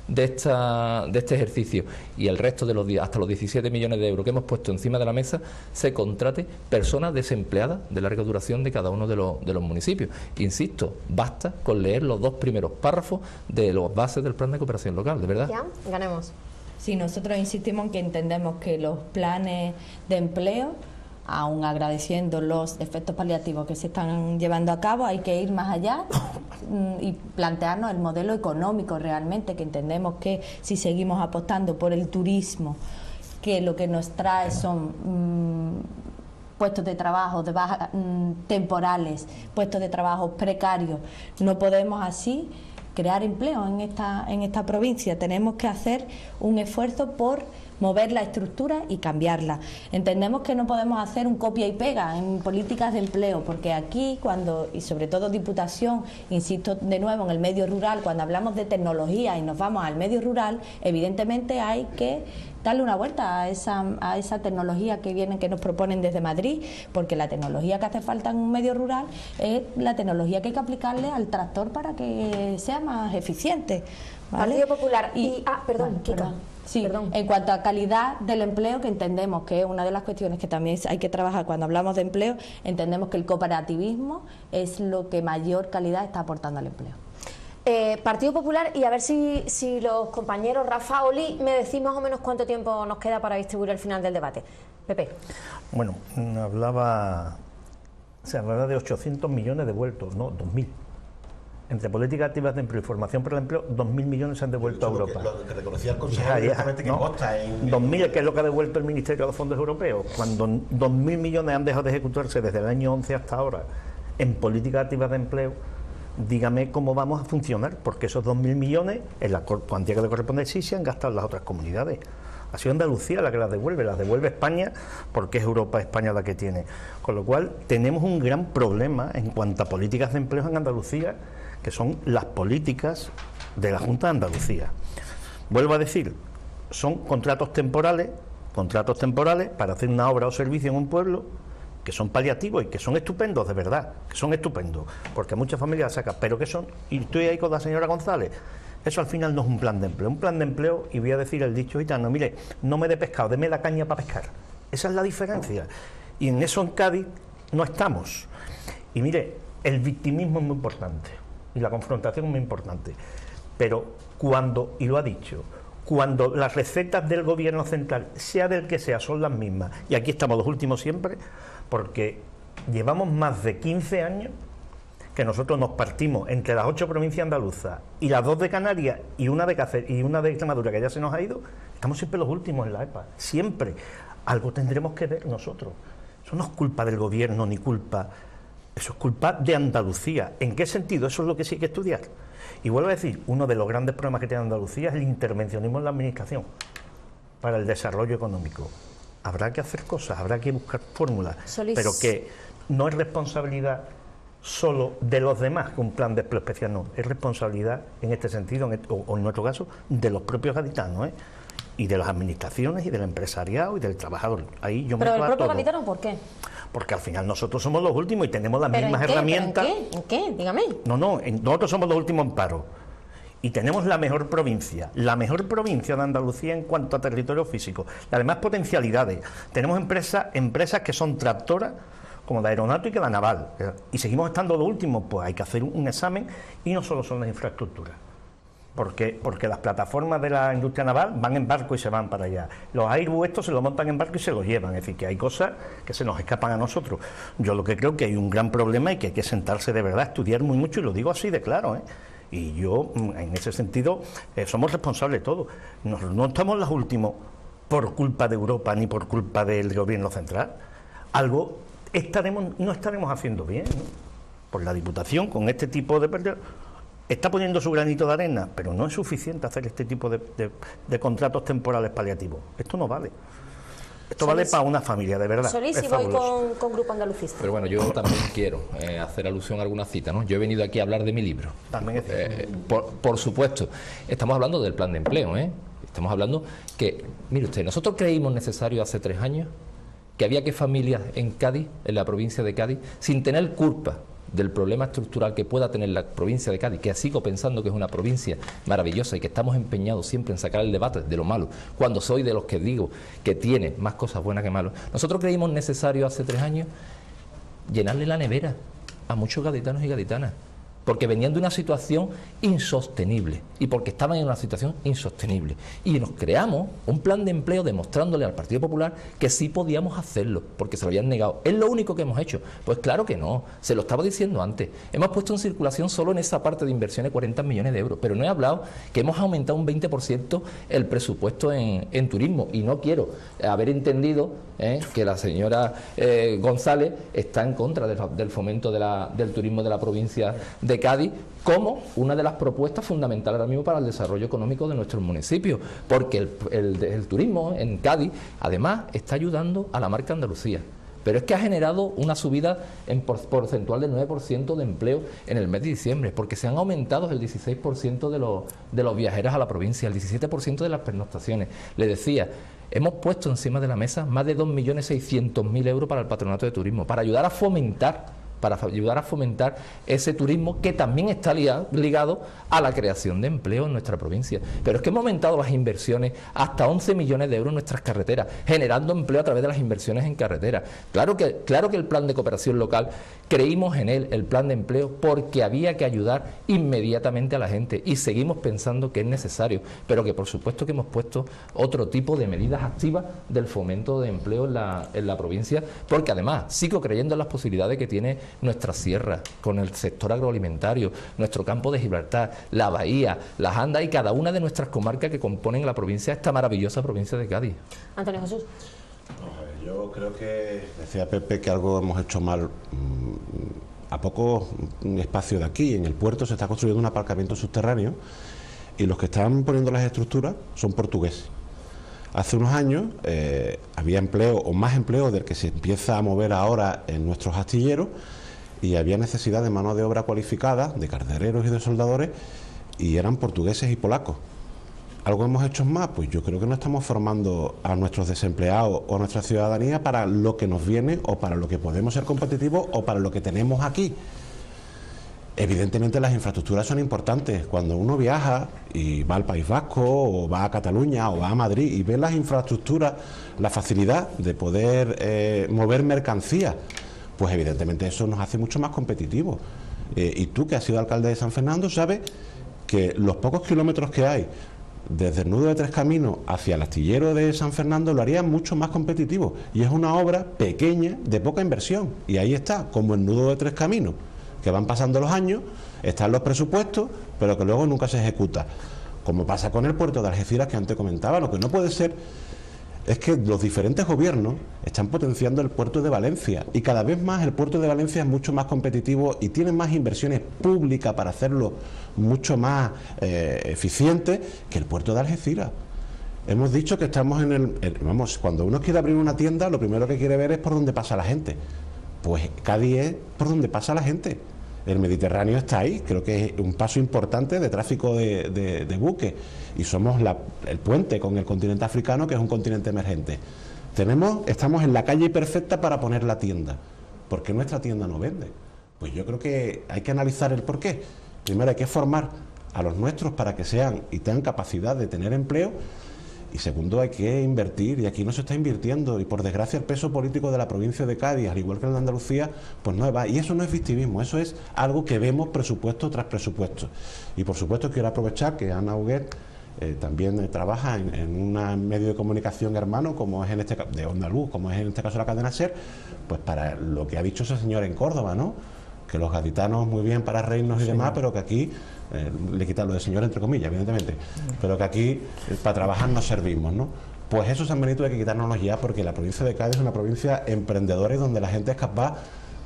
de este ejercicio y el resto de hasta los 17 millones de euros que hemos puesto encima de la mesa, se contrate personas desempleadas de larga duración de cada uno de los municipios. Insisto, basta con leer los 2 primeros párrafos de las bases del plan de cooperación local, de verdad. Ya, ganemos. Sí, nosotros insistimos en que entendemos que los planes de empleo, aún agradeciendo los efectos paliativos que se están llevando a cabo, hay que ir más allá y plantearnos el modelo económico realmente, que entendemos que si seguimos apostando por el turismo, que lo que nos trae son puestos de trabajo temporales, puestos de trabajo precarios, no podemos así crear empleo en esta provincia. Tenemos que hacer un esfuerzo por mover la estructura y cambiarla. Entendemos que no podemos hacer un copia y pega en políticas de empleo, porque aquí, y sobre todo Diputación, insisto de nuevo, en el medio rural, cuando hablamos de tecnología y nos vamos al medio rural, evidentemente hay que darle una vuelta a esa tecnología que nos proponen desde Madrid, porque la tecnología que hace falta en un medio rural es la tecnología que hay que aplicarle al tractor para que sea más eficiente, ¿vale? Partido Popular. Perdón, Kika. Perdón. Sí, Perdón. En cuanto a calidad del empleo, que entendemos que es una de las cuestiones que también hay que trabajar cuando hablamos de empleo, entendemos que el cooperativismo es lo que mayor calidad está aportando al empleo. Partido Popular, y a ver si los compañeros Rafa, Oli, me decís más o menos cuánto tiempo nos queda para distribuir el final del debate. Pepe. Bueno, hablaba de 800 millones devueltos, no, 2.000. Entre políticas activas de empleo y formación para el empleo, 2.000 millones se han devuelto a Europa. Lo que reconocía el consejero directamente que consta en... 2.000, que es lo que ha devuelto el Ministerio de los Fondos Europeos, cuando 2.000 millones han dejado de ejecutarse desde el año 11 hasta ahora en políticas activas de empleo. Dígame cómo vamos a funcionar, porque esos 2.000 millones, en la cuantía que le corresponde, sí se han gastado en las otras comunidades. Ha sido Andalucía la que las devuelve España, porque es Europa, España la que tiene. Con lo cual, tenemos un gran problema en cuanto a políticas de empleo en Andalucía, que son las políticas de la Junta de Andalucía. Vuelvo a decir, son contratos temporales para hacer una obra o servicio en un pueblo, que son paliativos y que son estupendos, de verdad, que son estupendos, porque muchas familias sacan, pero que son, y estoy ahí con la señora González, eso al final no es un plan de empleo. Un plan de empleo, y voy a decir el dicho gitano, mire, no me dé pescado, deme la caña para pescar. Esa es la diferencia. Y en eso en Cádiz no estamos. Y mire, el victimismo es muy importante, y la confrontación es muy importante, pero cuando, y lo ha dicho, cuando las recetas del gobierno central, sea del que sea, son las mismas, y aquí estamos los últimos siempre, porque llevamos más de 15 años que nosotros nos partimos entre las 8 provincias andaluzas y las 2 de Canarias y una de Cáceres y una de Extremadura, que ya se nos ha ido, estamos siempre los últimos en la EPA, siempre. Algo tendremos que ver nosotros. Eso no es culpa del gobierno ni culpa, eso es culpa de Andalucía. ¿En qué sentido? Eso es lo que sí hay que estudiar. Y vuelvo a decir, uno de los grandes problemas que tiene Andalucía es el intervencionismo en la administración para el desarrollo económico. Habrá que hacer cosas, habrá que buscar fórmulas, pero que no es responsabilidad solo de los demás con un plan de empleo especial, no, es responsabilidad en este sentido, o en nuestro caso, de los propios gaditanos, y de las administraciones y del empresariado y del trabajador. Ahí yo ¿Pero me el propio todo. gaditano por qué? Porque al final nosotros somos los últimos y tenemos las mismas ¿en qué? herramientas. ¿En qué? Dígame. No, nosotros somos los últimos en paro. Y tenemos la mejor provincia de Andalucía en cuanto a territorio físico, las demás potencialidades. Tenemos empresas que son tractoras, como la aeronáutica y que la naval, y seguimos estando los últimos. Pues hay que hacer un examen, y no solo son las infraestructuras, porque las plataformas de la industria naval van en barco y se van para allá. Los Airbus estos se los montan en barco y se los llevan, es decir, que hay cosas que se nos escapan a nosotros. Yo lo que creo que hay un gran problema y que hay que sentarse de verdad, estudiar muy mucho, y lo digo así de claro, Y yo, en ese sentido, somos responsables de todo. No estamos los últimos por culpa de Europa ni por culpa del gobierno central. Algo no estaremos haciendo bien, ¿no? Por la Diputación, con este tipo de... Está poniendo su granito de arena, pero no es suficiente hacer este tipo de contratos temporales paliativos. Esto no vale. Esto vale para una familia, de verdad. Solís, y voy con Grupo Andalucista. Pero bueno, yo también quiero hacer alusión a alguna cita, ¿no? Yo he venido aquí a hablar de mi libro. También es por supuesto. Estamos hablando del plan de empleo, Estamos hablando que, mire usted, nosotros creímos necesario hace 3 años que había que familias en Cádiz, en la provincia de Cádiz, sin tener culpa del problema estructural que pueda tener la provincia de Cádiz, que sigo pensando que es una provincia maravillosa y que estamos empeñados siempre en sacar el debate de lo malo, cuando soy de los que digo que tiene más cosas buenas que malas. Nosotros creímos necesario hace 3 años llenarle la nevera a muchos gaditanos y gaditanas, porque venían de una situación insostenible y porque estaban en una situación insostenible. Y nos creamos un plan de empleo demostrándole al Partido Popular que sí podíamos hacerlo, porque se lo habían negado. ¿Es lo único que hemos hecho? Pues claro que no, se lo estaba diciendo antes. Hemos puesto en circulación solo en esa parte de inversiones 40 millones de euros, pero no he hablado que hemos aumentado un 20% el presupuesto en turismo, y no quiero haber entendido que la señora González está en contra del fomento del turismo de la provincia de Cádiz, como una de las propuestas fundamentales ahora mismo para el desarrollo económico de nuestros municipios, porque el turismo en Cádiz además está ayudando a la marca Andalucía, pero es que ha generado una subida en porcentual del 9% de empleo en el mes de diciembre, porque se han aumentado el 16% de los viajeros a la provincia, el 17% de las pernoctaciones. Le decía, hemos puesto encima de la mesa más de 2.600.000 euros para el Patronato de Turismo, para ayudar a fomentar ese turismo que también está ligado a la creación de empleo en nuestra provincia. Pero es que hemos aumentado las inversiones hasta 11 millones de euros en nuestras carreteras, generando empleo a través de las inversiones en carreteras. Claro que el plan de cooperación local, creímos en él, el plan de empleo, porque había que ayudar inmediatamente a la gente, y seguimos pensando que es necesario, pero que por supuesto que hemos puesto otro tipo de medidas activas del fomento de empleo en la provincia, porque además sigo creyendo en las posibilidades que tiene nuestra sierra, con el sector agroalimentario, nuestro campo de Gibraltar, la bahía, las Andas y cada una de nuestras comarcas que componen la provincia, esta maravillosa provincia de Cádiz. Antonio Jesús. Yo creo que, decía Pepe, que algo hemos hecho mal. A poco espacio de aquí, en el puerto, se está construyendo un aparcamiento subterráneo y los que están poniendo las estructuras son portugueses. Hace unos años había empleo, o más empleo del que se empieza a mover ahora en nuestros astilleros, y había necesidad de mano de obra cualificada, de carcereros y de soldadores, y eran portugueses y polacos. ¿Algo hemos hecho más? Pues yo creo que no estamos formando a nuestros desempleados o a nuestra ciudadanía para lo que nos viene, o para lo que podemos ser competitivos, o para lo que tenemos aquí. Evidentemente las infraestructuras son importantes. Cuando uno viaja y va al País Vasco, o va a Cataluña, o va a Madrid, y ve las infraestructuras, la facilidad de poder mover mercancías, pues evidentemente eso nos hace mucho más competitivos. Y tú, que has sido alcalde de San Fernando, sabes que los pocos kilómetros que hay desde el nudo de Tres Caminos hacia el astillero de San Fernando lo haría mucho más competitivo, y es una obra pequeña, de poca inversión, y ahí está, como el nudo de Tres Caminos, que van pasando los años, están los presupuestos, pero que luego nunca se ejecuta, como pasa con el puerto de Algeciras que antes comentaba. Lo que no puede ser es que los diferentes gobiernos están potenciando el puerto de Valencia, y cada vez más el puerto de Valencia es mucho más competitivo y tiene más inversiones públicas para hacerlo mucho más eficiente que el puerto de Algeciras. Hemos dicho que estamos vamos, cuando uno quiere abrir una tienda, lo primero que quiere ver es por dónde pasa la gente. Pues Cádiz es por donde pasa la gente. El Mediterráneo está ahí, creo que es un paso importante de tráfico de buques, y somos el puente con el continente africano, que es un continente emergente. Estamos en la calle perfecta para poner la tienda. ¿Por qué nuestra tienda no vende? Pues yo creo que hay que analizar el porqué. Primero hay que formar a los nuestros para que sean y tengan capacidad de tener empleo, y segundo hay que invertir, y aquí no se está invirtiendo, y por desgracia el peso político de la provincia de Cádiz, al igual que el de Andalucía, pues no va, y eso no es victimismo, eso es algo que vemos presupuesto tras presupuesto. Y por supuesto quiero aprovechar que Ana Huguet también trabaja en un medio de comunicación hermano, como es de Onda Luz, como es en este caso la cadena SER, pues para lo que ha dicho esa señora en Córdoba, ¿no? Que los gaditanos muy bien para reírnos y demás, pero que aquí le quitan lo de señor entre comillas, evidentemente, pero que aquí para trabajar nos servimos, ¿no? Pues eso, San Benito, hay que quitárnoslos ya, porque la provincia de Cádiz es una provincia emprendedora y donde la gente es capaz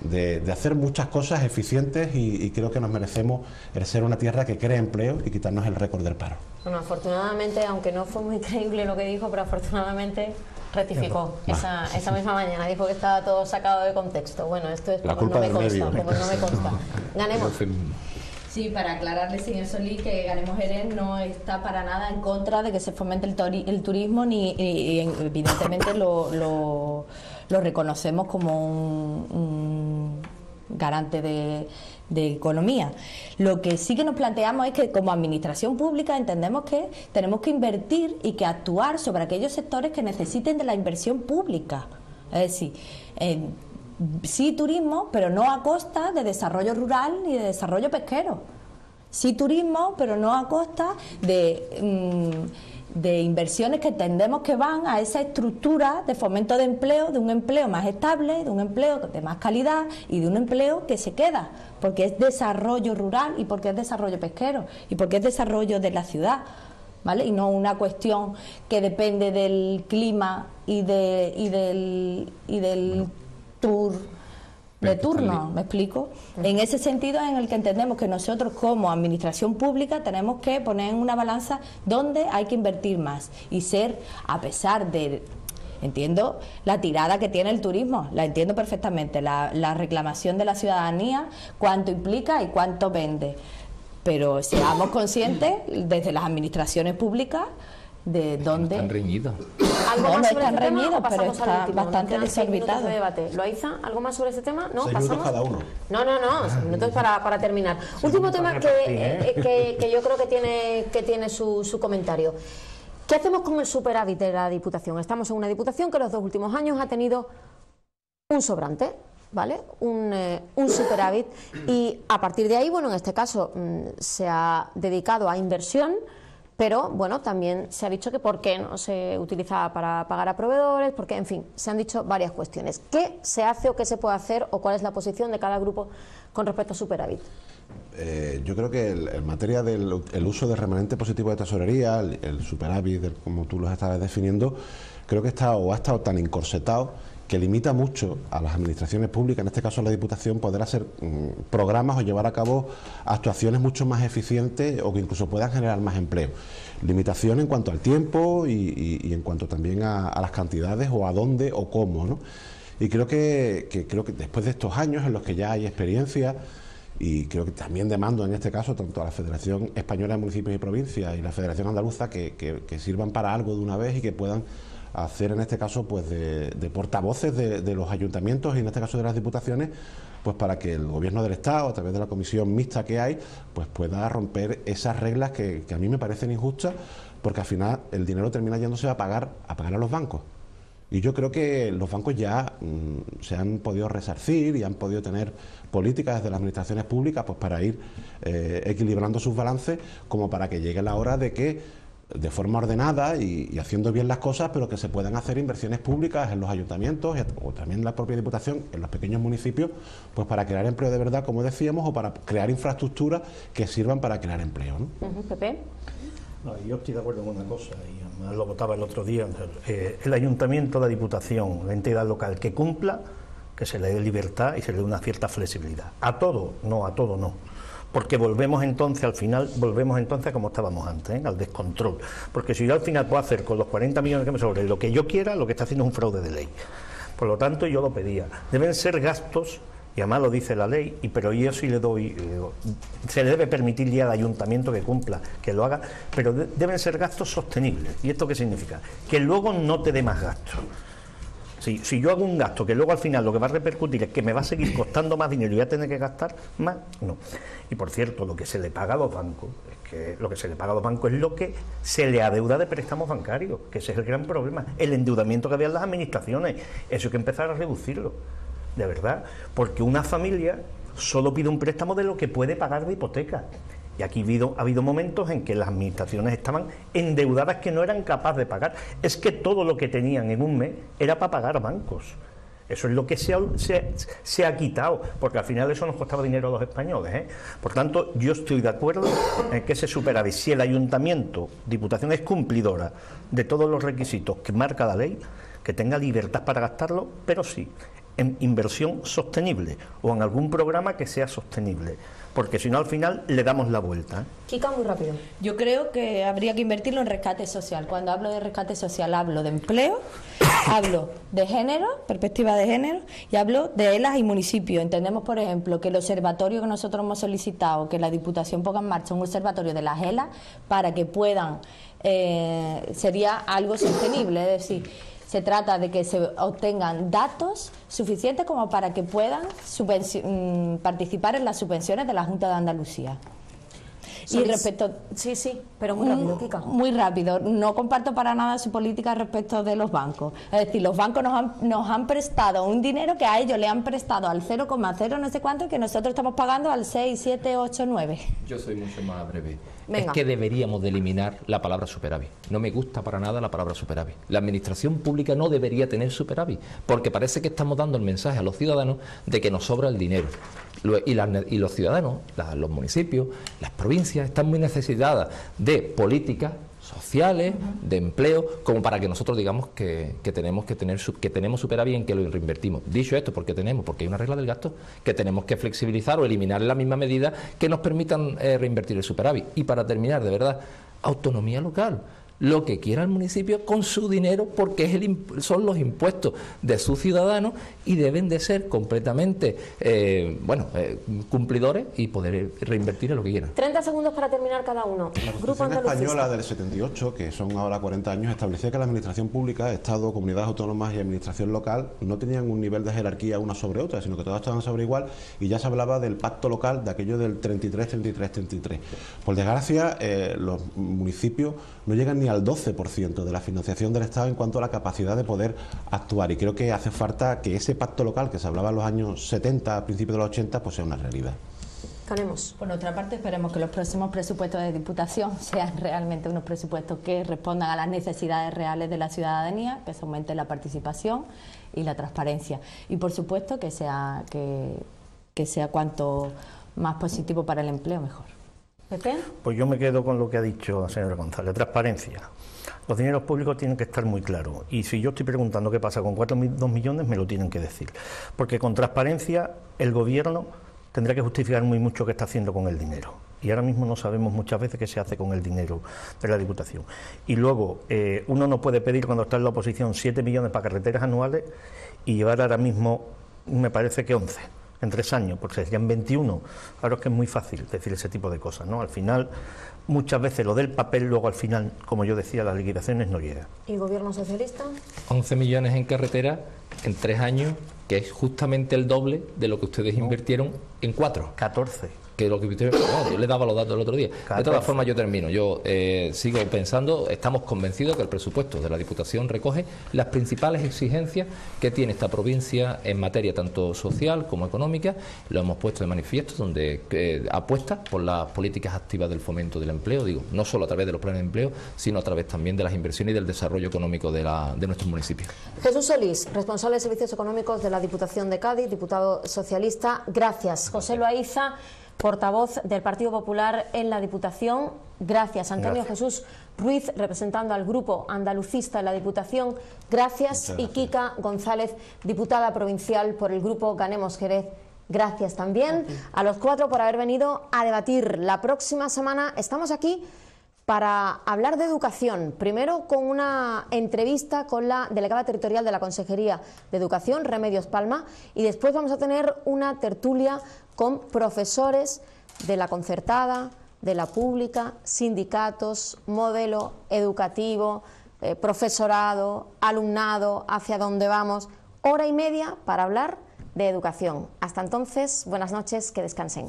de hacer muchas cosas eficientes, y creo que nos merecemos el ser una tierra que cree empleo y quitarnos el récord del paro. Bueno, afortunadamente, aunque no fue muy creíble lo que dijo, pero afortunadamente rectificó esa misma mañana, dijo que estaba todo sacado de contexto. Bueno, esto es como no me consta, como no me consta. Ganemos. Sí, para aclararle, señor Solís, que Ganemos Jerez no está para nada en contra de que se fomente el turismo, ni evidentemente lo reconocemos como garante de economía. Lo que sí que nos planteamos es que como administración pública entendemos que tenemos que invertir y que actuar sobre aquellos sectores que necesiten de la inversión pública. Es decir, sí turismo, pero no a costa de desarrollo rural ni de desarrollo pesquero. Sí turismo, pero no a costa de inversiones que entendemos que van a esa estructura de fomento de empleo, de un empleo más estable, de un empleo de más calidad y de un empleo que se queda, porque es desarrollo rural y porque es desarrollo pesquero y porque es desarrollo de la ciudad, ¿vale? Y no una cuestión que depende del clima y del tour de turno, ¿me explico? En ese sentido en el que entendemos que nosotros como administración pública tenemos que poner en una balanza dónde hay que invertir más y ser, a pesar de, entiendo la tirada que tiene el turismo, la entiendo perfectamente, la reclamación de la ciudadanía, cuánto implica y cuánto vende, pero seamos conscientes desde las administraciones públicas de dónde... Están reñidos. ¿Algo más sobre están este tema, reñidos, o pasamos pero al está último? bastante Nos quedan 6 minutos desorbitado. de debate. ¿Loaiza, algo más sobre este tema? ¿No? 6 ¿Pasamos? minutos cada uno. No, 6 minutos para terminar. Último tema que yo creo que tiene su comentario. ¿Qué hacemos con el superávit de la Diputación? Estamos en una Diputación que los 2 últimos años ha tenido un sobrante, ¿vale? Un superávit, y a partir de ahí, bueno, en este caso se ha dedicado a inversión, pero bueno, también se ha dicho que por qué no se utilizaba para pagar a proveedores, porque, en fin, se han dicho varias cuestiones. ¿Qué se hace o qué se puede hacer o cuál es la posición de cada grupo con respecto a superávit? Yo creo que en materia del uso del remanente positivo de tesorería, el superávit, como tú lo estabas definiendo, creo que ha estado tan encorsetado que limita mucho a las administraciones públicas, en este caso a la Diputación, poder hacer programas o llevar a cabo actuaciones mucho más eficientes o que incluso puedan generar más empleo. Limitación en cuanto al tiempo y en cuanto también a las cantidades o a dónde o cómo, ¿no? Y creo que después de estos años en los que ya hay experiencia, y creo que también demando en este caso tanto a la Federación Española de Municipios y Provincias y la Federación Andaluza que sirvan para algo de una vez y que puedan hacer en este caso pues de portavoces de los ayuntamientos y en este caso de las diputaciones, pues para que el gobierno del Estado, a través de la comisión mixta que hay, pues pueda romper esas reglas que a mí me parecen injustas, porque al final el dinero termina yéndose a pagar a los bancos. Y yo creo que los bancos ya se han podido resarcir y han podido tener políticas desde las administraciones públicas pues para ir equilibrando sus balances, como para que llegue la hora de que de forma ordenada y haciendo bien las cosas, pero que se puedan hacer inversiones públicas en los ayuntamientos o también en la propia Diputación, en los pequeños municipios, pues para crear empleo de verdad, como decíamos, o para crear infraestructuras que sirvan para crear empleo, ¿no? Pepe. No, yo estoy de acuerdo con una cosa, y además lo votaba el otro día, el ayuntamiento, la Diputación, la entidad local que cumpla, que se le dé libertad y se le dé una cierta flexibilidad. A todo no. Porque volvemos entonces a como estábamos antes, al descontrol. Porque si yo al final puedo hacer con los 40 millones que me sobren lo que yo quiera, lo que está haciendo es un fraude de ley. Por lo tanto, yo lo pedía. Deben ser gastos, y además lo dice la ley, pero yo sí le doy, se le debe permitir ya al ayuntamiento que cumpla, que lo haga, pero deben ser gastos sostenibles. ¿Y esto qué significa? Que luego no te dé más gastos. Si yo hago un gasto que luego al final lo que va a repercutir es que me va a seguir costando más dinero y voy a tener que gastar más, no. Y por cierto, lo que se le paga a los bancos, es lo que se le adeuda de préstamos bancarios, que ese es el gran problema, el endeudamiento que había en las administraciones. Eso hay que empezar a reducirlo, de verdad, porque una familia solo pide un préstamo de lo que puede pagar de hipoteca. Y aquí ha habido momentos en que las administraciones estaban endeudadas que no eran capaces de pagar. Es que todo lo que tenían en un mes era para pagar bancos. Eso es lo que se ha quitado, porque al final eso nos costaba dinero a los españoles, ¿eh? Por tanto, yo estoy de acuerdo en que se superávit, si el ayuntamiento, Diputación, es cumplidora de todos los requisitos que marca la ley, que tenga libertad para gastarlo, pero sí en inversión sostenible o en algún programa que sea sostenible, porque si no al final le damos la vuelta. Kika, muy rápido. Yo creo que habría que invertirlo en rescate social. Cuando hablo de rescate social hablo de empleo, hablo de género, perspectiva de género, y hablo de ELAs y municipios. Entendemos, por ejemplo, que el observatorio que nosotros hemos solicitado, que la Diputación ponga en marcha un observatorio de las ELAs para que puedan, sería algo sostenible, es decir, Se trata de que se obtengan datos suficientes como para que puedan participar en las subvenciones de la Junta de Andalucía. Y respecto... Sí, pero muy rápido, Kika. Muy rápido. No comparto para nada su política respecto de los bancos. Es decir, los bancos nos han prestado un dinero que a ellos le han prestado al 0,0 no sé cuánto, y que nosotros estamos pagando al 6, 7, 8, 9. Yo soy mucho más breve. Venga. Es que deberíamos de eliminar la palabra superávit. No me gusta para nada la palabra superávit. La administración pública no debería tener superávit, porque parece que estamos dando el mensaje a los ciudadanos de que nos sobra el dinero. Y los ciudadanos, los municipios, las provincias están muy necesitadas de políticas sociales, de empleo, como para que nosotros digamos que tenemos superávit en que lo reinvertimos. Dicho esto, porque hay una regla del gasto que tenemos que flexibilizar o eliminar en la misma medida que nos permitan reinvertir el superávit. Y para terminar, de verdad, autonomía local. Lo que quiera el municipio con su dinero, porque son los impuestos de sus ciudadanos y deben de ser completamente cumplidores y poder reinvertir en lo que quieran. 30 segundos para terminar cada uno. La Constitución española del 78, que son ahora 40 años, establecía que la administración pública, Estado, comunidades autónomas y administración local no tenían un nivel de jerarquía una sobre otra, sino que todas estaban sobre igual, y ya se hablaba del pacto local, de aquello del 33-33-33. Por desgracia, los municipios no llegan ni al 12% de la financiación del Estado en cuanto a la capacidad de poder actuar, y creo que hace falta que ese pacto local que se hablaba en los años 70, a principios de los 80, pues sea una realidad. Ganemos. Por otra parte, esperemos que los próximos presupuestos de Diputación sean realmente unos presupuestos que respondan a las necesidades reales de la ciudadanía, que se aumente la participación y la transparencia, y por supuesto que sea cuanto más positivo para el empleo, mejor. ¿Pepe? Pues yo me quedo con lo que ha dicho la señora González, transparencia. Los dineros públicos tienen que estar muy claros, y si yo estoy preguntando qué pasa con 4.2 millones, me lo tienen que decir, porque con transparencia el gobierno tendrá que justificar muy mucho qué está haciendo con el dinero, y ahora mismo no sabemos muchas veces qué se hace con el dinero de la Diputación. Y luego, uno no puede pedir cuando está en la oposición 7 millones para carreteras anuales y llevar ahora mismo, me parece que 11 en 3 años, porque serían 21. Claro, es que es muy fácil decir ese tipo de cosas, ¿no? Al final, muchas veces lo del papel, luego al final, como yo decía, las liquidaciones no llegan. ¿Y el gobierno socialista? 11 millones en carretera en 3 años, que es justamente el doble de lo que ustedes invirtieron en 4. 14. Que lo que yo le daba los datos el otro día. 14. De todas formas, yo termino. Yo sigo pensando, estamos convencidos que el presupuesto de la Diputación recoge las principales exigencias que tiene esta provincia en materia tanto social como económica. Lo hemos puesto de manifiesto, donde apuesta por las políticas activas del fomento del empleo, digo, no solo a través de los planes de empleo, sino a través también de las inversiones y del desarrollo económico de nuestros municipios. Jesús Solís, responsable de Servicios Económicos de la Diputación de Cádiz, diputado socialista. Gracias. José Loaiza, portavoz del Partido Popular en la Diputación. Gracias. Antonio Jesús Ruiz, representando al Grupo Andalucista en la Diputación. Gracias. Y Kika González, diputada provincial por el Grupo Ganemos Jerez. Gracias también a los 4 por haber venido a debatir. La próxima semana estamos aquí para hablar de educación, primero con una entrevista con la delegada territorial de la Consejería de Educación, Remedios Palma, y después vamos a tener una tertulia con profesores de la concertada, de la pública, sindicatos, modelo educativo, profesorado, alumnado, hacia dónde vamos. 1 hora y media para hablar de educación. Hasta entonces, buenas noches, que descansen.